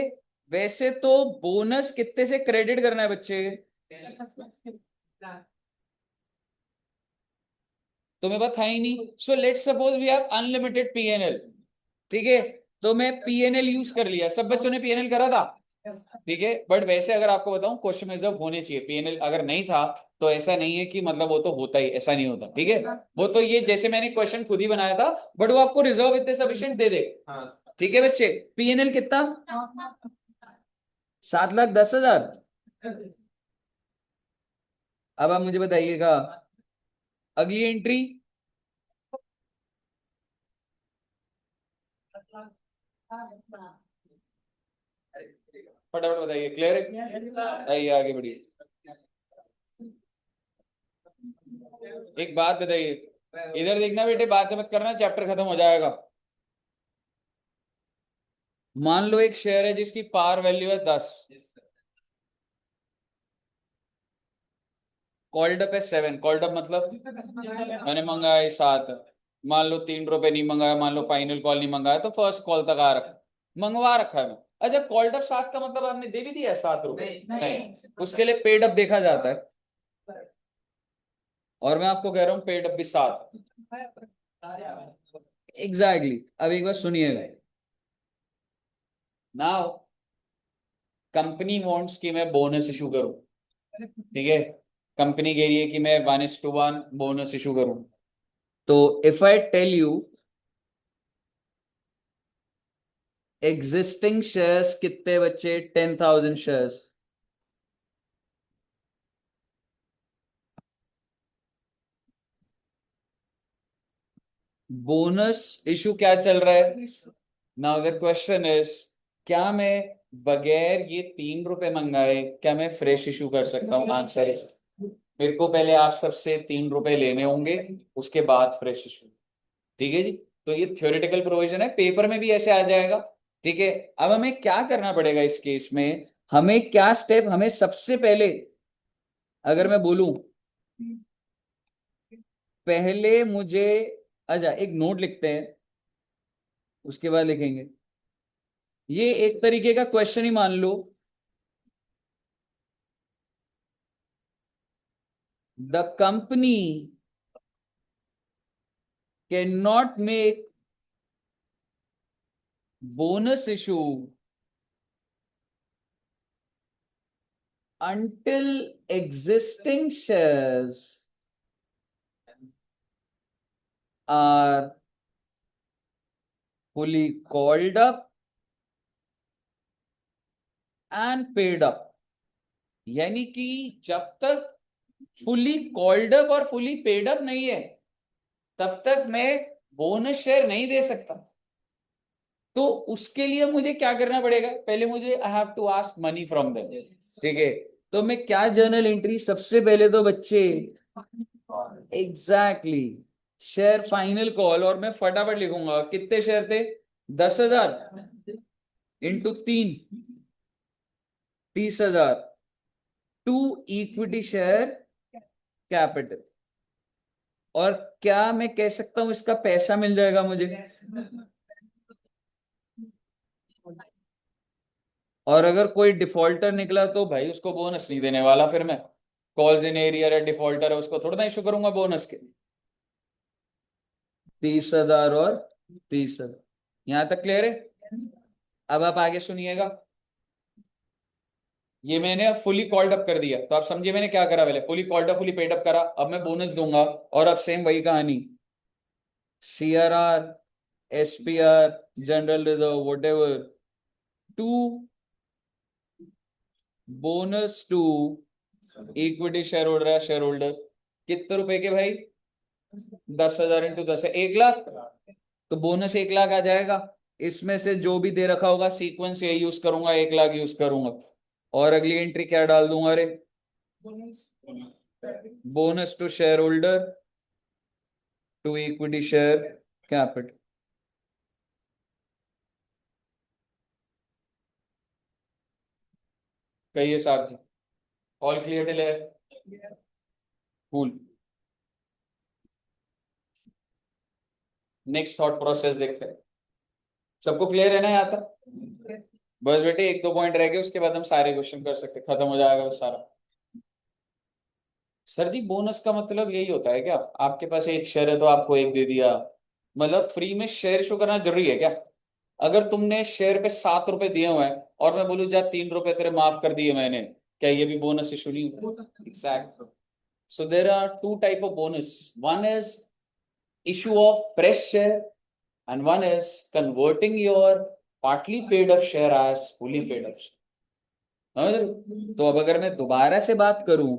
वैसे तो बोनस कितने से क्रेडिट करना है बच्चे? तुम्हें पता था ही नहीं। So let's suppose we have unlimited PNL, ठीक है। तो मैं PNL यूज कर लिया, सब बच्चों ने PNL करा था, ठीक है। बट वैसे अगर आपको बताऊं क्वेश्चन में जब होने चाहिए PNL, अगर नहीं था तो ऐसा नहीं है कि मतलब वो तो होता ही, ऐसा नहीं होता, ठीक है। वो तो ये जैसे मैंने क्वेश्चन खुद ही बनाया था, बट वो आपको रिजर्व इतने सफिशिएंट दे दे, ठीक है बच्चे। PNL कितना? 7,10,000। अब आप मुझे बताइएगा अगली एंट्री। फटाफट बताइए, क्लियर है? आइए आगे बढ़िए। एक बात बताइए, इधर देखना बेटे, बात मत करना, चैप्टर खत्म हो जाएगा। मान लो एक शेयर है जिसकी पार वैल्यू है 10, कॉल्ड अप है 7, कॉल्ड अप मतलब मैंने मंगाया 7, मान लो 3 रुपए नहीं मंगाया, मान लो फाइनल कॉल नहीं मंगाया, तो फर्स्ट कॉल तक आ रखा, मंगवा रखा है मैं। अच्छा कॉल्ड अप 7 का मतलब आपने दे भी दिया है 7 रुपए? नहीं, उसके लिए पेड अप देखा जाता है, और मैं आपको कह रहा हूँ पेड अप भी 7। एग्जैक्टली अब एक बार सुनिएगा। नाउ कंपनी वांट्स कि मैं बोनस इशू करूं, ठीक है। कंपनी कह रही है कि मैं 1:1 बोनस इशू करूं। तो if I tell you existing shares कितने बच्चे? 10,000 शेयर्स। बोनस इशू क्या चल रहा है? नाउ द क्वेश्चन इज, क्या मैं बगैर ये 3 रुपए मंगाए क्या मैं फ्रेश इशू कर सकता हूँ? आंसर इज, मेरे को पहले आप सबसे 3 रुपए लेने होंगे, उसके बाद फ्रेश इशू, ठीक है जी। तो ये थ्योरेटिकल प्रोविजन है, पेपर में भी ऐसे आ जाएगा, ठीक है। अब हमें क्या करना पड़ेगा इस केस में? हमें क्या स्टेप, हमें सबसे पहले अगर मैं बोलूं, पहले मुझे, अच्छा एक नोट लिखते हैं, उसके बाद लिखेंगे। ये एक तरीके का क्वेश्चन ही मान लो, the company can not make bonus issue until existing shares are fully called up and paid up। यानी कि जब तक फुली कॉल्ड अप और फुली पेड अप नहीं है तब तक मैं बोनस शेयर नहीं दे सकता। तो उसके लिए मुझे क्या करना पड़ेगा, पहले मुझे I have to ask money from them. ठीक है, तो मैं क्या जर्नल एंट्री, सबसे पहले तो बच्चे एग्जैक्टली शेयर फाइनल कॉल, और मैं फटाफट लिखूंगा कितने शेयर थे, 10,000 into 3, 30,000 to equity share capital. और क्या मैं कह सकता हूं इसका पैसा मिल जाएगा मुझे, और अगर कोई डिफॉल्टर निकला तो भाई उसको बोनस नहीं देने वाला, फिर मैं कॉल्स इन एरियर है, डिफॉल्टर है, उसको थोड़ा ना इशू करूंगा बोनस के। 30,000 और 30,000, यहां तक क्लियर है। अब आप आगे सुनिएगा, ये मैंने फुली कॉल्ड अप कर दिया, तो आप समझिए मैंने क्या करा, पहले fully called up fully paid up करा, अब मैं बोनस दूंगा, और अब सेम वही कहानी, CRR, SPR, general reserve, whatever, to bonus to equity share holder है, शेयर होल्डर कितने रुपए के भाई, 10,000 इंटू 10 है 1 लाख, तो बोनस 1 लाख आ जाएगा। इसमें से जो भी दे रखा होगा सीक्वेंस ये यूज करूंगा, 1 लाख यूज करूंगा, और अगली एंट्री क्या डाल दूंगा, अरे bonus to share holder to equity share capital. कहिए साहब जी, ऑल क्लियर टिल है, कूल। नेक्स्ट थॉट प्रोसेस देखते हैं, सबको क्लियर है ना यहाँ तक। बस बेटे 1-2 पॉइंट रह गए, उसके बाद हम सारे क्वेश्चन कर सकते, खत्म हो जाएगा वो सारा। सर जी बोनस का मतलब यही होता है क्या, आपके पास एक शेयर है तो आपको एक दे दिया, मतलब फ्री में शेयर इशू करना जरूरी है क्या? अगर तुमने शेयर पे 7 रुपए दिए हुए हैं और मैं बोलूँ जा 3 रुपए तेरे माफ कर दिए मैंने, क्या ये भी बोनस इशू नहीं होगा? Exact. So there are two type of bonus, one is issue of fresh share and one is converting your partly paid up share as fully paid up share। समझ रहे हो? तो अब अगर मैं दोबारा से बात करूं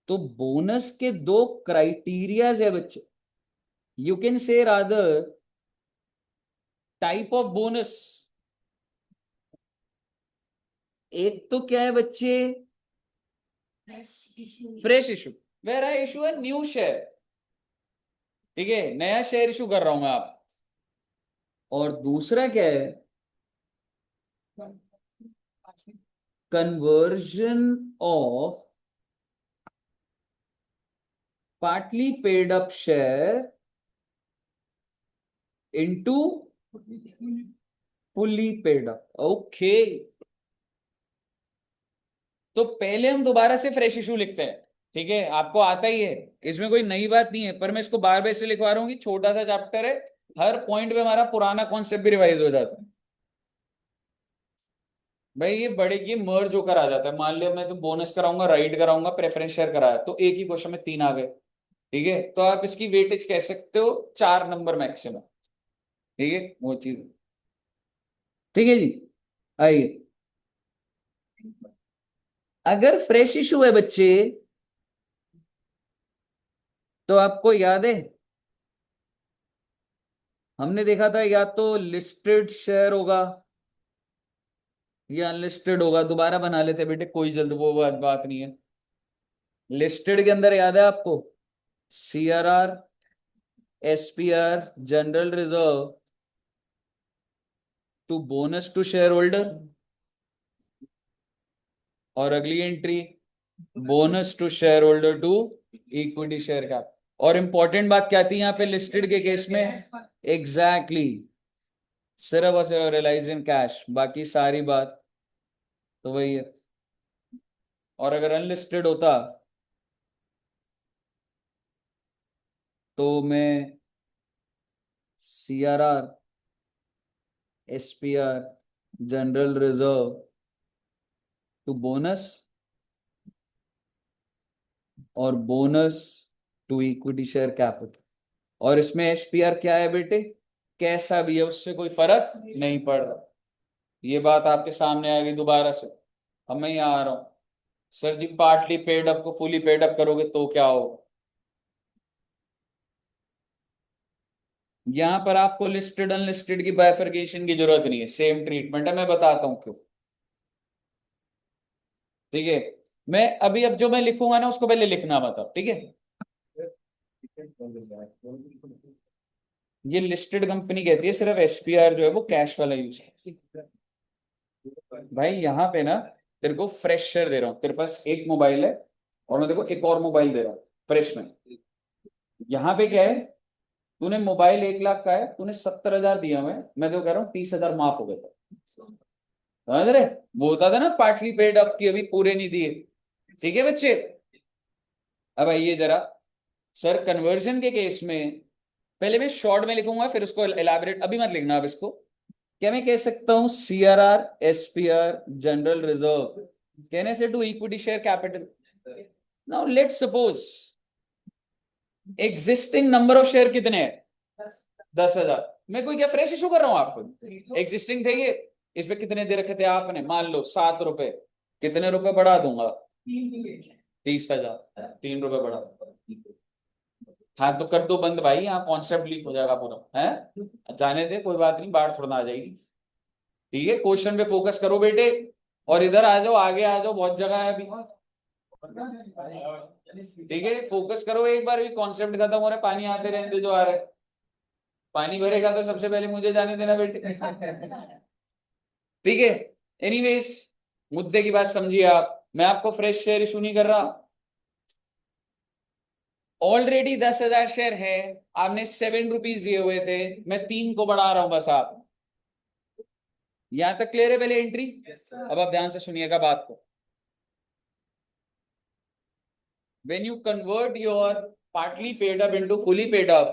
तो बोनस के दो क्राइटेरियाज है बच्चे, you can say rather type of bonus. एक तो क्या है बच्चे, fresh issue, where I issue है न्यू शेयर, ठीक है, नया शेयर इशू कर रहा हूं मैं आप। और दूसरा क्या है, conversion of partly paid up share into fully paid up. Okay, तो पहले हम दोबारा से फ्रेश इशू लिखते हैं, ठीक है, आपको आता ही है, इसमें कोई नई बात नहीं है, पर मैं इसको बार बार इसलिए लिखवा रहा हूं कि छोटा सा चैप्टर है, हर पॉइंट पे हमारा पुराना कॉन्सेप्ट भी रिवाइज हो जाता है। भाई ये बड़े ये मर्ज होकर आ जाता है, मान लिया मैं तो बोनस कराऊंगा, राइड कराऊंगा, प्रेफरेंस शेयर कराया, तो एक ही क्वेश्चन में 3 आ गए, ठीक है, तो आप इसकी वेटेज कह सकते हो 4 नंबर मैक्सिमम, ठीक है वो चीज, ठीक है जी। आइए, अगर फ्रेश इशू है बच्चे तो आपको याद है हमने देखा था या तो लिस्टेड शेयर होगा या अनलिस्टेड होगा, दोबारा बना लेते बेटे, कोई जल्द वो बात नहीं है। लिस्टेड के अंदर याद है आपको, CRR, SPR, general reserve to bonus to share holder, और अगली entry bonus to share holder to equity share cap. और इंपॉर्टेंट बात क्या थी यहाँ पे लिस्टेड के केस में, एग्जैक्टली सिर्फ और सिर्फ रियलाइज इन कैश, बाकी सारी बात तो वही है। और अगर अनलिस्टेड होता तो मैं CRR, SPR, general reserve to bonus और bonus to equity share capital, और इसमें SPR क्या है बेटे, कैसा भी है उससे कोई फर्क नहीं पड़ रहा। ये बात आपके सामने आ गई दोबारा से। अब मैं यहाँ आ रहा हूं, सर जी पार्टली पेड अप को फुली पेड अप करोगे तो क्या हो? यहां पर आपको लिस्टेड अनलिस्टेड की बाइफरकेशन की जरूरत नहीं है, सेम ट्रीटमेंट है, मैं बताता हूं क्यों। ठीक है, मैं अभी अब जो मैं लिखूंगा ना उसको पहले लिखना बताओ, ठीक है। ये लिस्टेड कंपनी कहती है सिर्फ एसपीआर जो है वो कैश वाला यूज है। भाई यहाँ पे ना तेरे को फ्रेश शेयर दे रहा हूँ, तेरे पास एक मोबाइल है और मैं देखो एक और मोबाइल दे रहा हूँ फ्रेश में। यहाँ पे क्या है, तूने मोबाइल 1 लाख का है, तूने 70,000 दिया हुआ है, मैं तो कह रहा हूँ 30,000 माफ हो गए थे। समझ रहे? वो होता था ना पार्टली पेड अप की अभी पूरे नहीं दिए। ठीक है बच्चे, अब आइए जरा। सर कन्वर्जन के केस में पहले मैं शॉर्ट में लिखूंगा फिर उसको एलैबोरेट, अभी मत लिखना अब इसको। क्या मैं कह सकता हूं सीआरआर एसपीआर जनरल रिजर्व कहने से to equity share capital. Now let's suppose existing number of share कितने हैं? 10,000। मैं कोई क्या फ्रेश इशू कर रहा हूं आपको? एग्जिस्टिंग थे ये, इस पे कितने दे रखे थे आपने? मान लो 7 रुपए, कितने रुपए बढ़ा दूंगा? 30,000, 3 रुपए बढ़ा दूंगा। हाँ तो कर दो बंद भाई, यहाँ कॉन्सेप्ट लीक हो जाएगा पूरा है। जाने दे, कोई बात नहीं, बाढ़ थोड़ा ना आ जाएगी। ठीक है, क्वेश्चन पे फोकस करो बेटे, और इधर आ जाओ, आगे आ जाओ, बहुत जगह है अभी। ठीक है, फोकस करो, एक बार भी कॉन्सेप्ट खत्म हो रहा है, पानी आते रहने दे जो आ रहा है। पानी भरेगा तो सबसे पहले मुझे जाने देना बेटे। ठीक है, एनीवेज मुद्दे की बात समझिए आप, मैं आपको फ्रेश शेयर इशू नहीं कर रहा। ऑलरेडी 10,000 शेयर है, आपने 7 रुपीज दिए हुए थे, मैं 3 को बढ़ा रहा हूं बस। आप यहां तक क्लियर है पहले एंट्री? अब आप ध्यान से सुनिएगा बात को। when you convert your partly paid up into fully paid up,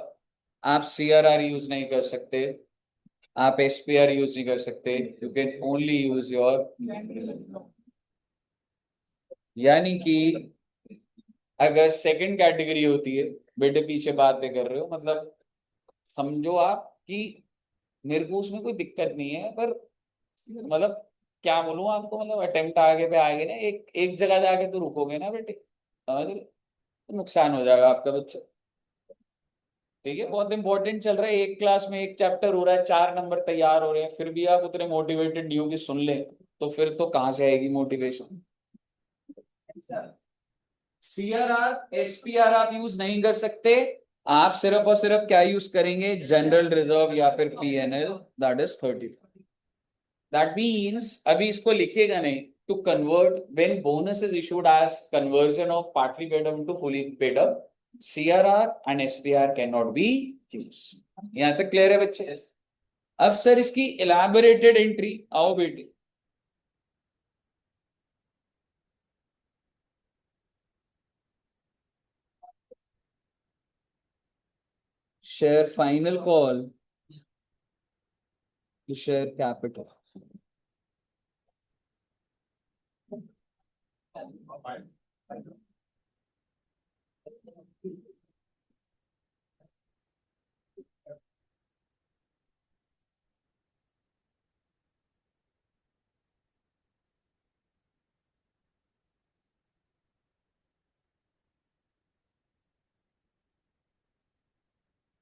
आप सीआरआर यूज नहीं कर सकते, आप एसपीआर यूज नहीं कर सकते, you can only use your. यानी कि अगर सेकंड कैटेगरी होती है, बेटे पीछे बातें कर रहे हो मतलब, समझो आप कि मेरे को उसमें कोई दिक्कत नहीं है, पर मतलब क्या बोलूं आपको, मतलब अटेम्प्ट आगे पे आगे ना, एक एक जगह जाके तो रुकोगे ना बेटे, समझ रहे? तो नुकसान हो जाएगा आपका बच्चा। ठीक है, बहुत इंपॉर्टेंट चल रहा है, एक क्लास में एक चैप्टर हो रहा है, 4 नंबर तैयार हो रहे हैं, फिर भी आप उतने मोटिवेटेड नहीं हो कि सुन ले, तो फिर तो कहां से आएगी मोटिवेशन? सीआरआर एसपीआर आप यूज नहीं कर सकते, आप सिर्फ और सिर्फ क्या यूज करेंगे? जनरल रिजर्व या फिर PNL, that is 30। That means अभी इसको लिखेगा नहीं, to convert when bonus is issued as conversion of partly paid up to fully paid up, CRR and SPR can not be use. यहां तक clear है बच्चे? अब सर इसकी इलैबोरेटेड एंट्री, आओ बेटी। Share final call to share capital.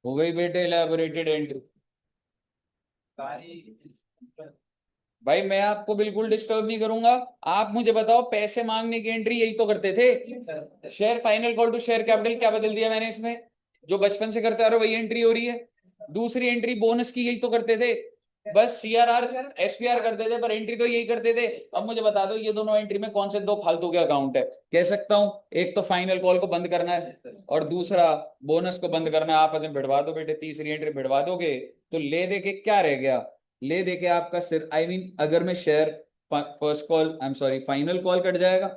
हो गई बेटे इलैबोरेटेड एंट्री? भाई मैं आपको बिल्कुल डिस्टर्ब नहीं करूंगा, आप मुझे बताओ पैसे मांगने की एंट्री यही तो करते थे, share final call to share capital, क्या बदल दिया मैंने इसमें? जो बचपन से करते आ रहे हो वही एंट्री हो रही है। दूसरी एंट्री बोनस की, यही तो करते थे, बस सीआरआर एसपीआर करते थे, पर एंट्री तो यही करते थे। अब मुझे बता दो ये दोनों एंट्री में कौन से दो फालतू के अकाउंट है? कह सकता हूं एक तो फाइनल कॉल को बंद करना है और दूसरा बोनस को बंद करना है, आपस में भिड़वा दो बेटे, तीसरी एंट्री भिड़वा दोगे तो ले दे के क्या रह गया? ले दे के आपका सिर, आई मीन अगर मैं share first call, I am sorry, final call cut जाएगा,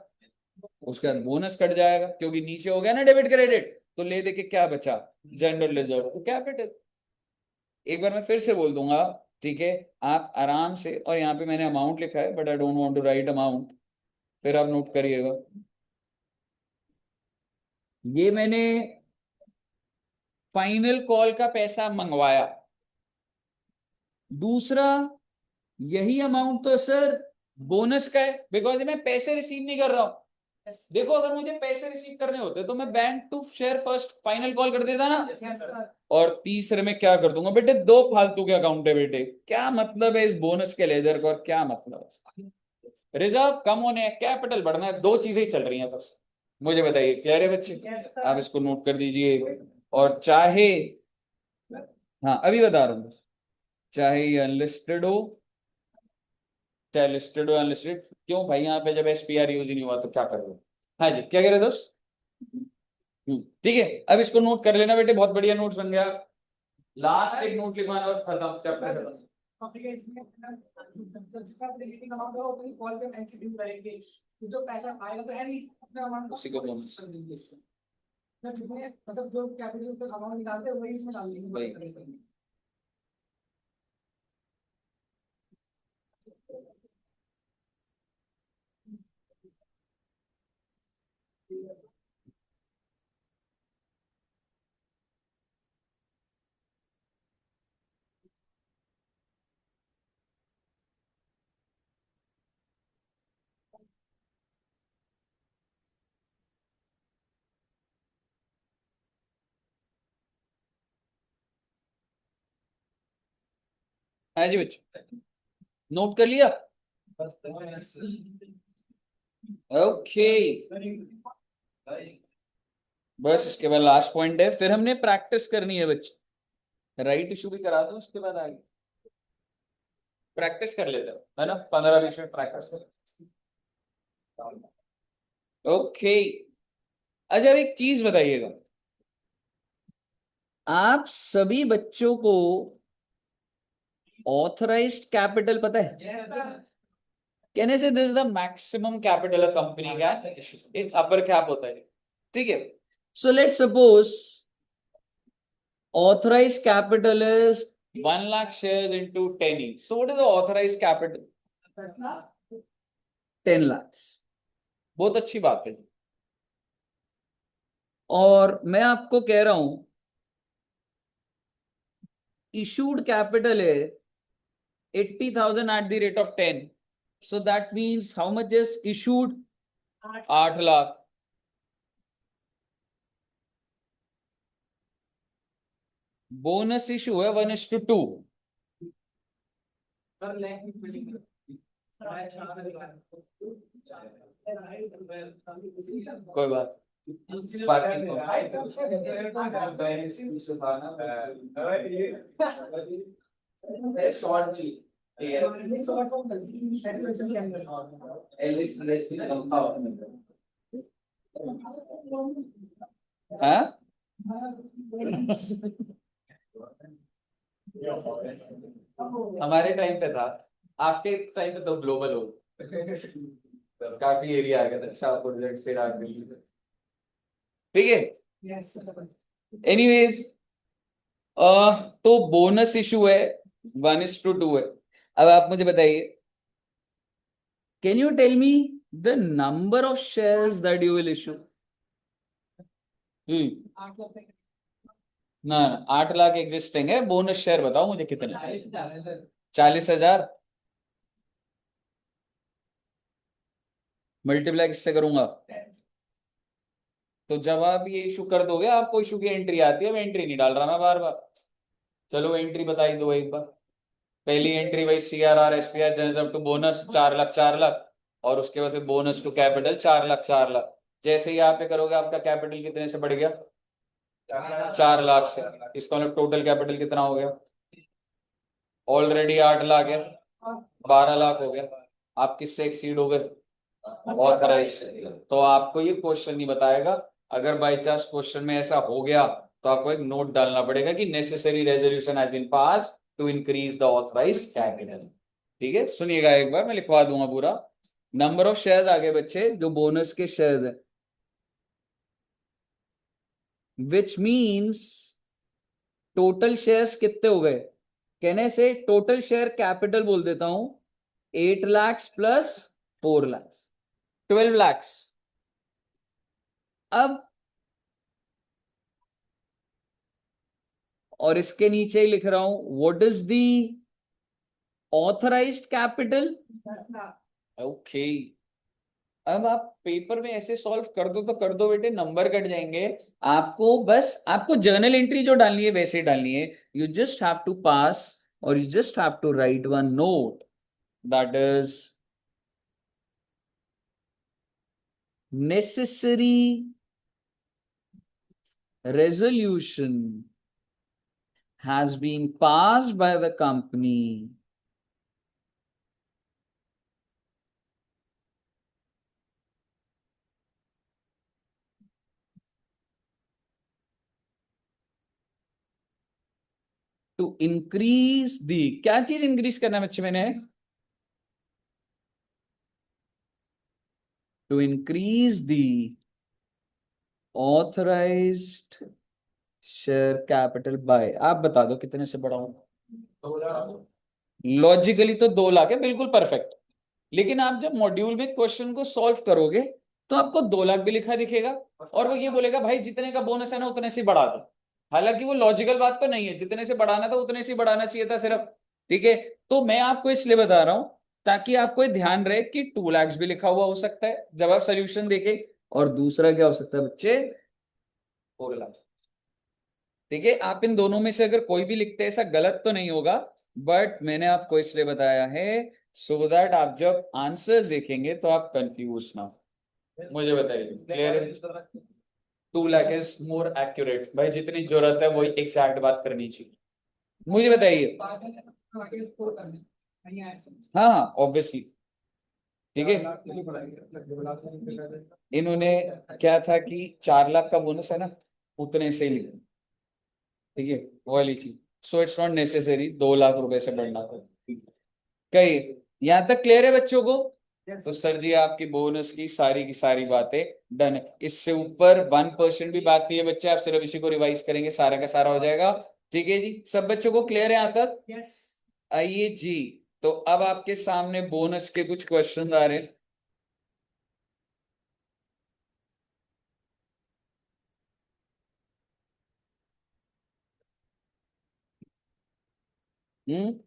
उसके बाद बोनस कट जाएगा, क्योंकि नीचे हो गया ना डेबिट क्रेडिट, तो ले दे के क्या बचा? जनरल रिजर्व तो कैपिटल। एक बार मैं फिर से बोल दूंगा, ठीक है, आप आराम से, और यहाँ पे मैंने अमाउंट लिखा है but I don't want to write amount, फिर आप नोट करिएगा। ये मैंने फाइनल कॉल का पैसा मंगवाया, दूसरा यही अमाउंट तो सर बोनस का है, बिकॉज मैं पैसे रिसीव नहीं कर रहा हूं। देखो अगर मुझे पैसे रिसीव करने होते तो मैं bank to share first final call कर देता ना, और तीसरे में क्या कर दूंगा बेटे, दो फालतू के अकाउंट है बेटे, क्या मतलब है इस बोनस के लेजर का, और क्या मतलब है, रिजर्व कम होने हैं, कैपिटल बढ़ना है, दो चीजें ही चल रही हैं तब से। मुझे बताइए, क्लियर है बच्चे? आप इसको नोट कर दीजिए। और चाहे, हाँ अभी बता रहा हूँ, चाहे ये अनलिस्टेड हो, चाहे लिस्टेड हो अनलिस्टेड, क्यों भाई यहाँ पे जब एसपीआर यूज ही नहीं हुआ तो क्या करोगे? हाँ जी, क्या कह रहे दोस्त? ठीक है, अब इसको नोट कर लेना बेटे, बहुत बढ़िया नोट्स बन गया। लास्ट एक नोट लिखवाना और खत्म, चैप्टर खत्म। जो पैसा आएगा तो है नहीं, अपना अमाउंट उसी को बोनस, मतलब जो कैपिटल का अमाउंट निकालते हैं वही इसमें डाल देंगे। हाँ जी बच्चे, नोट कर लिया? ओके, बस इसके बाद लास्ट पॉइंट है, फिर हमने प्रैक्टिस करनी है बच्चे, राइट इशू भी करा दो उसके बाद आगे प्रैक्टिस कर लेते हो, है ना, 15-20 मिनट प्रैक्टिस कर। ओके, अच्छा अब एक चीज बताइएगा, आप सभी बच्चों को ऑथराइज्ड कैपिटल पता है? कहने से this is the maximum capital a company can, एक अपर कैप होता है, ठीक है? सो let's suppose authorized capital is 1 lakh shares into 10 each. So what is the authorized capital? 10 lakhs. बहुत अच्छी बात है, और मैं आपको कह रहा हूं issued capital है 80,000 at the rate of 10. So that means how much is issued? 8 lakh. Bonus issue है 1:2। कोई बात हाँ? हमारे टाइम पे था, आपके टाइम पे तो ग्लोबल हो, काफी एरिया आ गया था, शाहपुर जेड से रात दिल्ली से। ठीक है, एनीवेज, तो बोनस इशू है 1:2 है। अब आप मुझे बताइए, can you tell me the number of shares that you will issue? ना ना, 8 लाख एग्जिस्टिंग है, बोनस शेयर बताओ मुझे कितने? 40,000 मल्टीप्लाई किससे करूंगा? तो जब आप ये इशू कर दोगे, आपको इशू की एंट्री आती है, मैं एंट्री नहीं डाल रहा मैं बार बार। चलो एंट्री बताई दो एक बार। पहली एंट्री वही CRR SPR general to bonus 4 lakh 4 lakh, और उसके बाद bonus to capital 4 lakh 4 lakh. जैसे ही आप पे करोगे, आपका कैपिटल कितने से बढ़ गया? 4 लाख से। इसका मतलब टोटल कैपिटल कितना हो गया? ऑलरेडी 8 लाख है, 12 लाख हो गया। आप किससे एक्सीड हो गए? ऑथराइज। तो आपको ये क्वेश्चन नहीं बताएगा, अगर बाई चांस क्वेश्चन में ऐसा हो गया तो आपको एक नोट डालना पड़ेगा कि necessary resolution has been pass to increase the authorised capital. ठीक है, सुनिएगा एक बार, मैं लिखवा दूंगा पूरा। नंबर ऑफ शेयर्स आगे बच्चे, जो बोनस के शेयर्स है, विच मीन्स टोटल शेयर्स कितने हो गए? कहने से टोटल शेयर कैपिटल बोल देता हूं, 8 लाख प्लस 4 लाख, 12 लाख। अब और इसके नीचे ही लिख रहा हूं, what is the authorised capital? Okay, अब आप पेपर में ऐसे सॉल्व कर दो तो कर दो बेटे, नंबर कट जाएंगे। आपको बस आपको जर्नल एंट्री जो डालनी है वैसे डालनी है। You just have to pass और you just have to write one note, that is necessary resolution has been passed by the company to increase the, क्या चीज इंक्रीज करना है बच्चे मैंने, to increase the authorized share capital by, आप बता दो कितने से बढ़ाऊं। लॉजिकली तो 2 लाख है, बिल्कुल परफेक्ट। लेकिन आप जब मॉड्यूल में क्वेश्चन को सॉल्व करोगे तो आपको 2 लाख भी लिखा दिखेगा और वो ये बोलेगा भाई जितने का बोनस है ना उतने से बढ़ा दो। हालांकि वो लॉजिकल बात तो नहीं है, जितने से बढ़ाना था उतने से बढ़ाना चाहिए था सिर्फ। ठीक है, तो मैं आपको इसलिए बता रहा हूं ताकि आपको ये ध्यान रहे कि 2 लाख भी लिखा हुआ हो सकता है जब आप सोल्यूशन देखें, और दूसरा क्या हो सकता है बच्चे, 4 लाख। ठीक है, आप इन दोनों में से अगर कोई भी लिखते हैं ऐसा गलत तो नहीं होगा, बट मैंने आपको इसलिए बताया है सो दैट आप जब आंसर देखेंगे तो आप कंफ्यूज ना हो। मुझे बताइए, क्लियर है? 2 लाख इज मोर एक्यूरेट भाई, जितनी जरूरत है वही एग्जैक्ट बात करनी चाहिए। मुझे बताइए। हाँ ऑब्वियसली। ठीक है, इन्होंने क्या था कि 4 लाख का बोनस है ना, उतने से ही लिखा। ठीक है, वो वाली चीज। So it's not necessary 2 lakh रुपए से बढ़ना। कहीं यहां तक क्लियर है बच्चों को? तो सर जी आपकी बोनस की सारी बातें डन है। इससे ऊपर 1% भी बात नहीं है बच्चे, आप सिर्फ इसी को रिवाइज करेंगे सारा का सारा हो जाएगा। ठीक है जी, सब बच्चों को क्लियर है यहां तक? आइए जी, तो अब आपके सामने बोनस के कुछ क्वेश्चन आ रहे हैं। हम्म,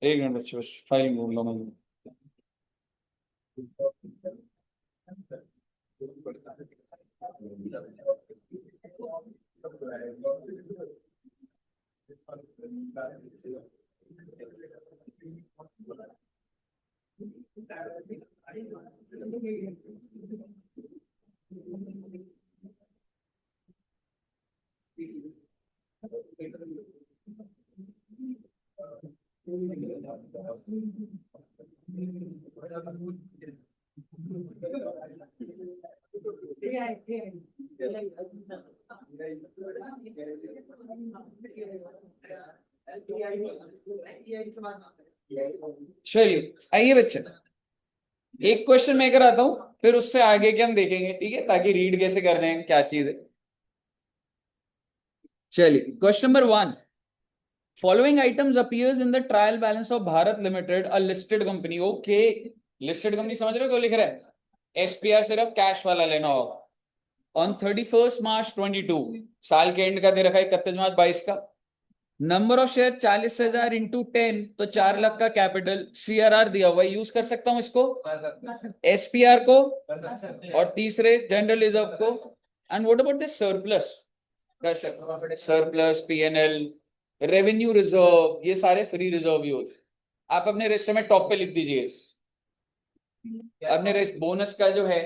एक मिनट बच्चों, बस फाइल ढूंढ लो मैं। चलिए आइए बच्चे, एक क्वेश्चन मैं कराता हूं, फिर उससे आगे के हम देखेंगे। ठीक है, ताकि रीड कैसे कर रहे हैं क्या चीज है। चलिए question number 1, following items appears in the trial balance of Bharat limited a listed company. Okay, listed company समझ रहे हो क्या लिख रहा है? एसपीआर सिर्फ कैश वाला लेना होगा। ऑन 31 मार्च 2022, साल के एंड का दे रखा है 31 मार्च 2022 का। नंबर ऑफ शेयर 40,000 इंटू 10, तो 4 लाख का कैपिटल। सीआरआर दिया हुआ, यूज कर सकता हूं इसको, एसपीआर को, और तीसरे जनरल रिजर्व को। And what about this surplus? Surplus, PNL, revenue reserve, ये सारे फ्री रिजर्व ही होते। आप अपने रजिस्टर में टॉप पे लिख दीजिए, अपने बोनस का जो है।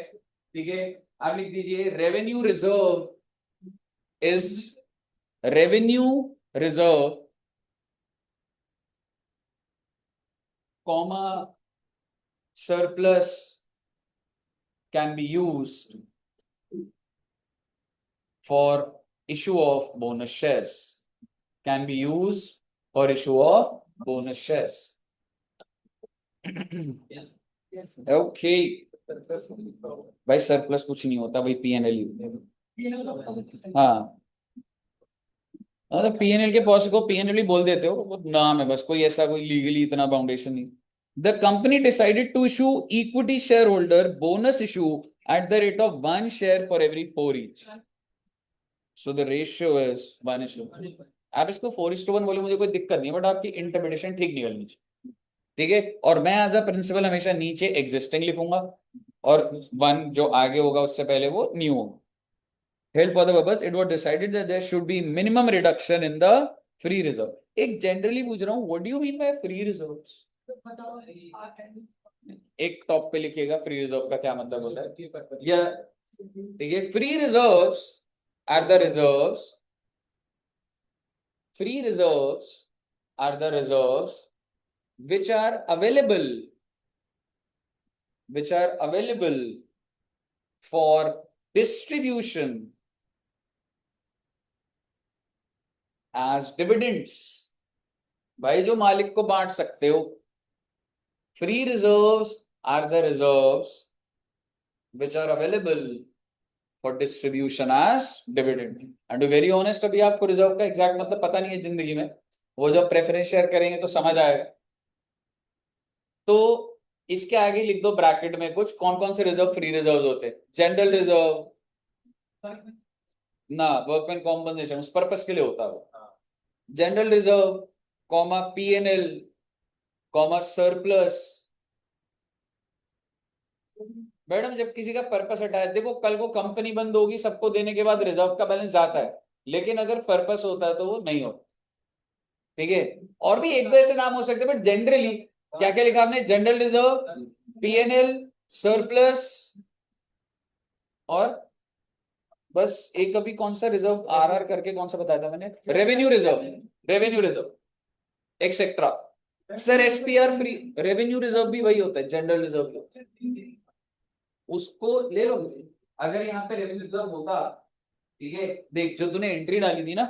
ठीक है, आप लिख दीजिए revenue reserve is, revenue reserve comma surplus can be used for issue of bonus shares, can be used for issue of bonus shares. Okay भाई, सरप्लस कुछ नहीं होता भाई, पीएनएल। हाँ, मतलब पीएनएल के पॉस को पीएनएल ही बोल देते हो, वो नाम है बस, कोई ऐसा कोई लीगली इतना फाउंडेशन नहीं। The company decided to issue equity share holder bonus issue at the rate of 1 share for every 4 each. So the ratio is 1:4. आप इसको 4:1 बोले, मुझे कोई दिक्कत नहीं है, बट आपकी इंटरप्रिटेशन ठीक निकलनी चाहिए। ठीक है, और मैं एज अ प्रिंसिपल हमेशा नीचे एग्जिस्टिंग लिखूंगा, और वन जो आगे होगा उससे पहले वो न्यू होगा। Held for the purpose, it was decided that there should be minimum reduction in the free reserve. एक जनरली पूछ रहा हूँ, what do you mean by free reserves? एक टॉप पे लिखिएगा फ्री रिजर्व का क्या मतलब होता है, या ठीक है, free reserves are the reserves, free reserves are the reserves which are available, which are available for distribution as dividends। भाई जो मालिक को बांट सकते हो। Free reserves are the reserves which are available for distribution as dividend। and to be very honest, अभी आपको reserve का एग्जैक्ट मतलब पता नहीं है जिंदगी में, वो जब प्रेफरेंस शेयर करेंगे तो समझ आएगा। तो इसके आगे लिख दो ब्रैकेट में कुछ कौन कौन से रिजर्व फ्री रिजर्व होते हैं। जनरल रिजर्व ना, वर्कमैन कॉम्पनसेशन उस पर्पस के लिए होता है वो। General reserve, comma PNL, comma surplus. Madam जब किसी का पर्पस हटाया, देखो कल को कंपनी बंद होगी, सबको देने के बाद रिजर्व का बैलेंस जाता है, लेकिन अगर पर्पस होता है तो वो नहीं होता। ठीक है, और भी एक दो ऐसे नाम हो सकते हैं, बट जनरली क्या क्या लिखा आपने, जनरल रिजर्व, पीएनएल, सरप्लस, और बस एक अभी कौन सा रिजर्व आरआर करके कौन सा बताया था मैंने, revenue reserve, revenue reserve etcetera. Sir SPR free revenue reserve भी वही होता है, जनरल रिजर्व, उसको ले लो। अगर यहाँ पे रेवेन्यू रिजर्व होता, ठीक है, देख जो तूने एंट्री डाली थी ना,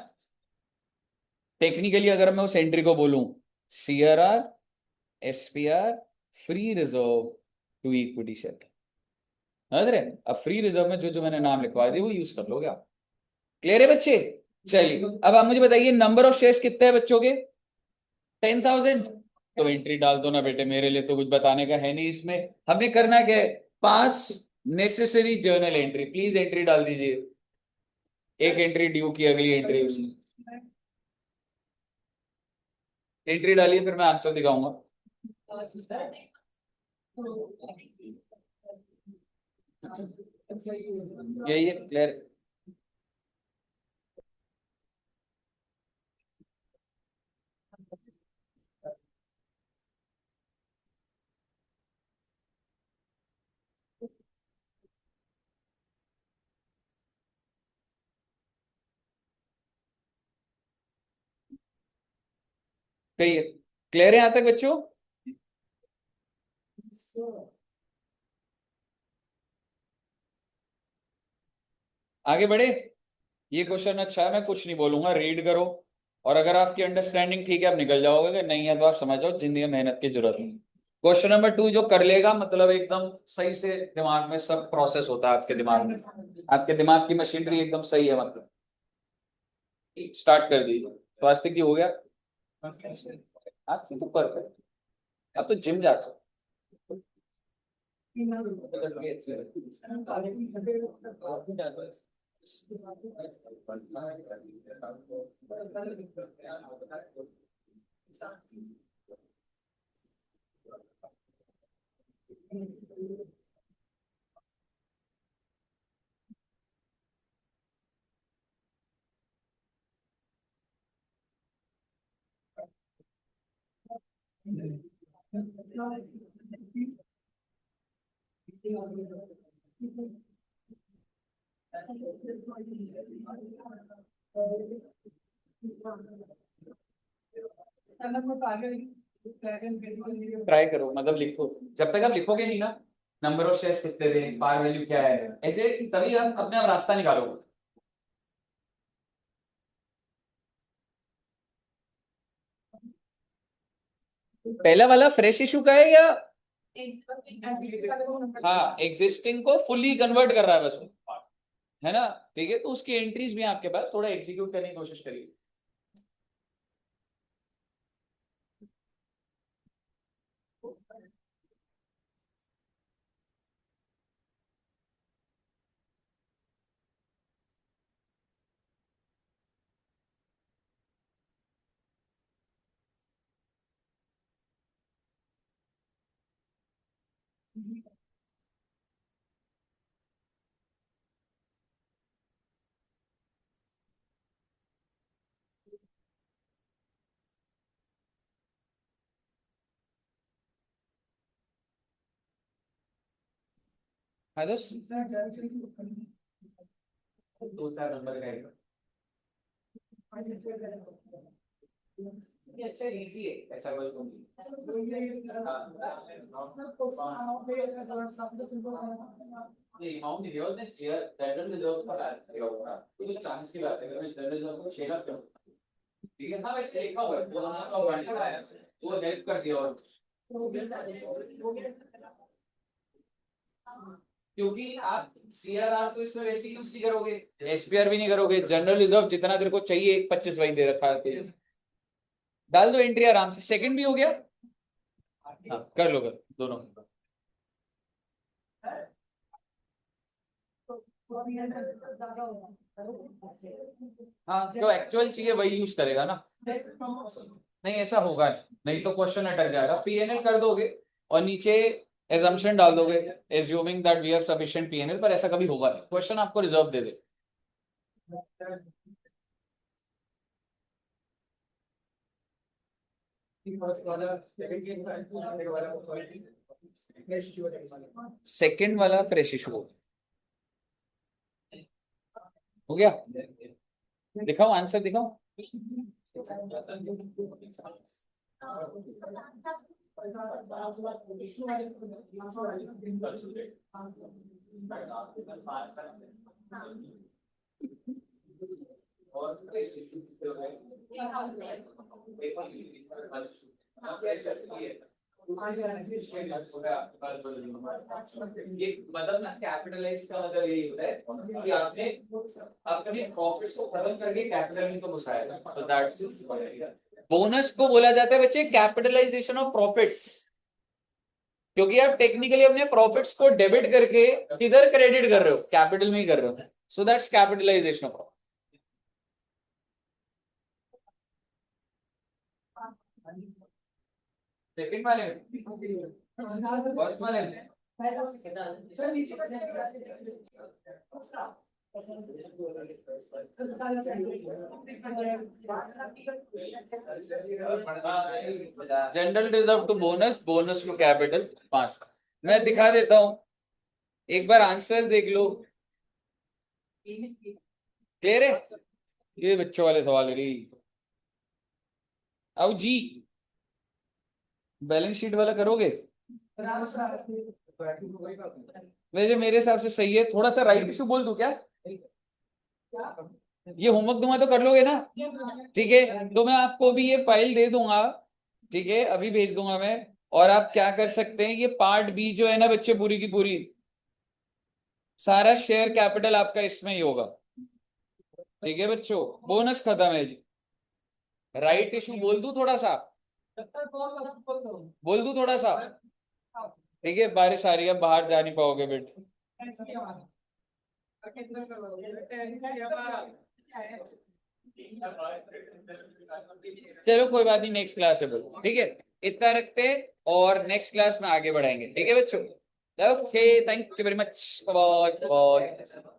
टेक्निकली अगर मैं उस एंट्री को बोलूं, CRR SPR free reserve to equity share, अरे अब फ्री रिजर्व में जो जो मैंने नाम लिखवा दिए वो यूज कर लोगे आप। क्लियर है बच्चे? चलिए अब आप मुझे बताइए नंबर ऑफ शेयर्स कितने हैं बच्चों के, 10,000। तो एंट्री डाल दो ना बेटे, मेरे लिए तो कुछ बताने का है नहीं इसमें। हमने करना क्या है, पास necessary journal entry, please entry डाल दीजिए। एक एंट्री ड्यू की, अगली एंट्री उसी, एंट्री डालिए फिर मैं आंसर दिखाऊंगा। यही है, क्लियर? कही है, क्लियर है यहां तक बच्चों? आगे बढ़े। ये क्वेश्चन अच्छा है, मैं कुछ नहीं बोलूंगा, रीड करो, और अगर आपकी अंडरस्टैंडिंग ठीक है आप निकल जाओगे, अगर नहीं है तो आप समझ जाओ जिंदगी में मेहनत की जरूरत है। क्वेश्चन नंबर 2 जो कर लेगा, मतलब एकदम सही से दिमाग में सब प्रोसेस होता है आपके दिमाग में, आपके दिमाग की मशीनरी एकदम सही है, मतलब स्टार्ट कर दीजिए। स्वास्थ्य की हो गया, आपकी तो परफेक्ट, आप तो जिम जाते हो। ट्राई करो, मतलब लिखो, जब तक आप लिखोगे नहीं ना, नंबर ऑफ शेयर्स कितने थे, पार वैल्यू क्या है, ऐसे तभी आप अपने आप रास्ता निकालोगे। पहला वाला फ्रेश इशू का है या, हाँ एग्जिस्टिंग को फुली कन्वर्ट कर रहा है बस वो, है ना? ठीक है, तो उसकी एंट्रीज भी हैं आपके पास, थोड़ा एग्जीक्यूट करने की कोशिश करिए। हाँ दोस्त, दो चार नंबर का है। ये अच्छा इजी है, ऐसा कोई नहीं। ये अमाउंट नहीं दिया उसने, शेयर जनरल रिजर्व पर आया होगा, तो कुछ चांस की बात है, अगर मैं जनरल रिजर्व को शेयर अप करूं, ठीक है। हाँ वैसे लिखा हुआ है, वो दोनों का वन आया, वो हेल्प कर दिया। और क्योंकि आप सीआरआर तो इसमें वैसे यूज नहीं करोगे, एसपीआर भी नहीं करोगे, जनरल रिजर्व जितना तेरे को चाहिए 25 वही दे रखा है, डाल दो एंट्री आराम से। सेकंड भी हो गया, हाँ कर लो, कर दोनों। हाँ जो एक्चुअल चाहिए वही यूज करेगा ना। नहीं ऐसा होगा नहीं, तो क्वेश्चन अटक जाएगा। पीएनएल कर दोगे और नीचे एजम्पशन डाल दोगे, assuming that we are sufficient PNL, पर ऐसा कभी होगा नहीं, क्वेश्चन आपको रिजर्व दे दे। सेकंड वाला फ्रेश इशू हो गया, दिखाओ आंसर दिखाओ। ये मतलब ना कैपिटलाइज का मतलब यही होता है कि आपने अपने प्रॉफिट्स को खत्म करके कैपिटल में तो घुसाया, तो दैट्स बोनस को बोला जाता है बच्चे कैपिटलाइजेशन ऑफ प्रॉफिट्स, क्योंकि आप टेक्निकली अपने प्रॉफिट्स को डेबिट करके किधर क्रेडिट कर रहे हो, कैपिटल में ही कर रहे हो, so that's capitalisation of. Second वाले फर्स्ट वाले general reserve to bonus, bonus to capital 5। मैं दिखा देता हूं, एक बार आंसर देख लो, क्लियर है। ये बच्चों वाले सवाल है। अब जी बैलेंस शीट वाला करोगे, वैसे मेरे हिसाब से सही है। थोड़ा सा राइट इशू बोल दूं क्या, ये होमवर्क दूंगा तो कर लोगे ना, ठीक है। तो मैं आपको भी ये फाइल दे दूंगा, ठीक है, अभी भेज दूंगा मैं। और आप क्या कर सकते हैं, ये पार्ट बी जो है ना बच्चे, पूरी की पूरी सारा शेयर कैपिटल आपका इसमें ही होगा, ठीक है बच्चों। बोनस खत्म है जी। राइट इशू बोल दूं थोड़ा सा, बोल दूं थोड़ा सा, ठीक है। बारिश आ रही है, बाहर जा नहीं पाओगे बेटे। चलो कोई बात नहीं, नेक्स्ट क्लास है बोलो, ठीक है। इतना रखते हैं और नेक्स्ट क्लास में आगे बढ़ाएंगे, ठीक है बच्चों। Okay, thank you very much, bye bye.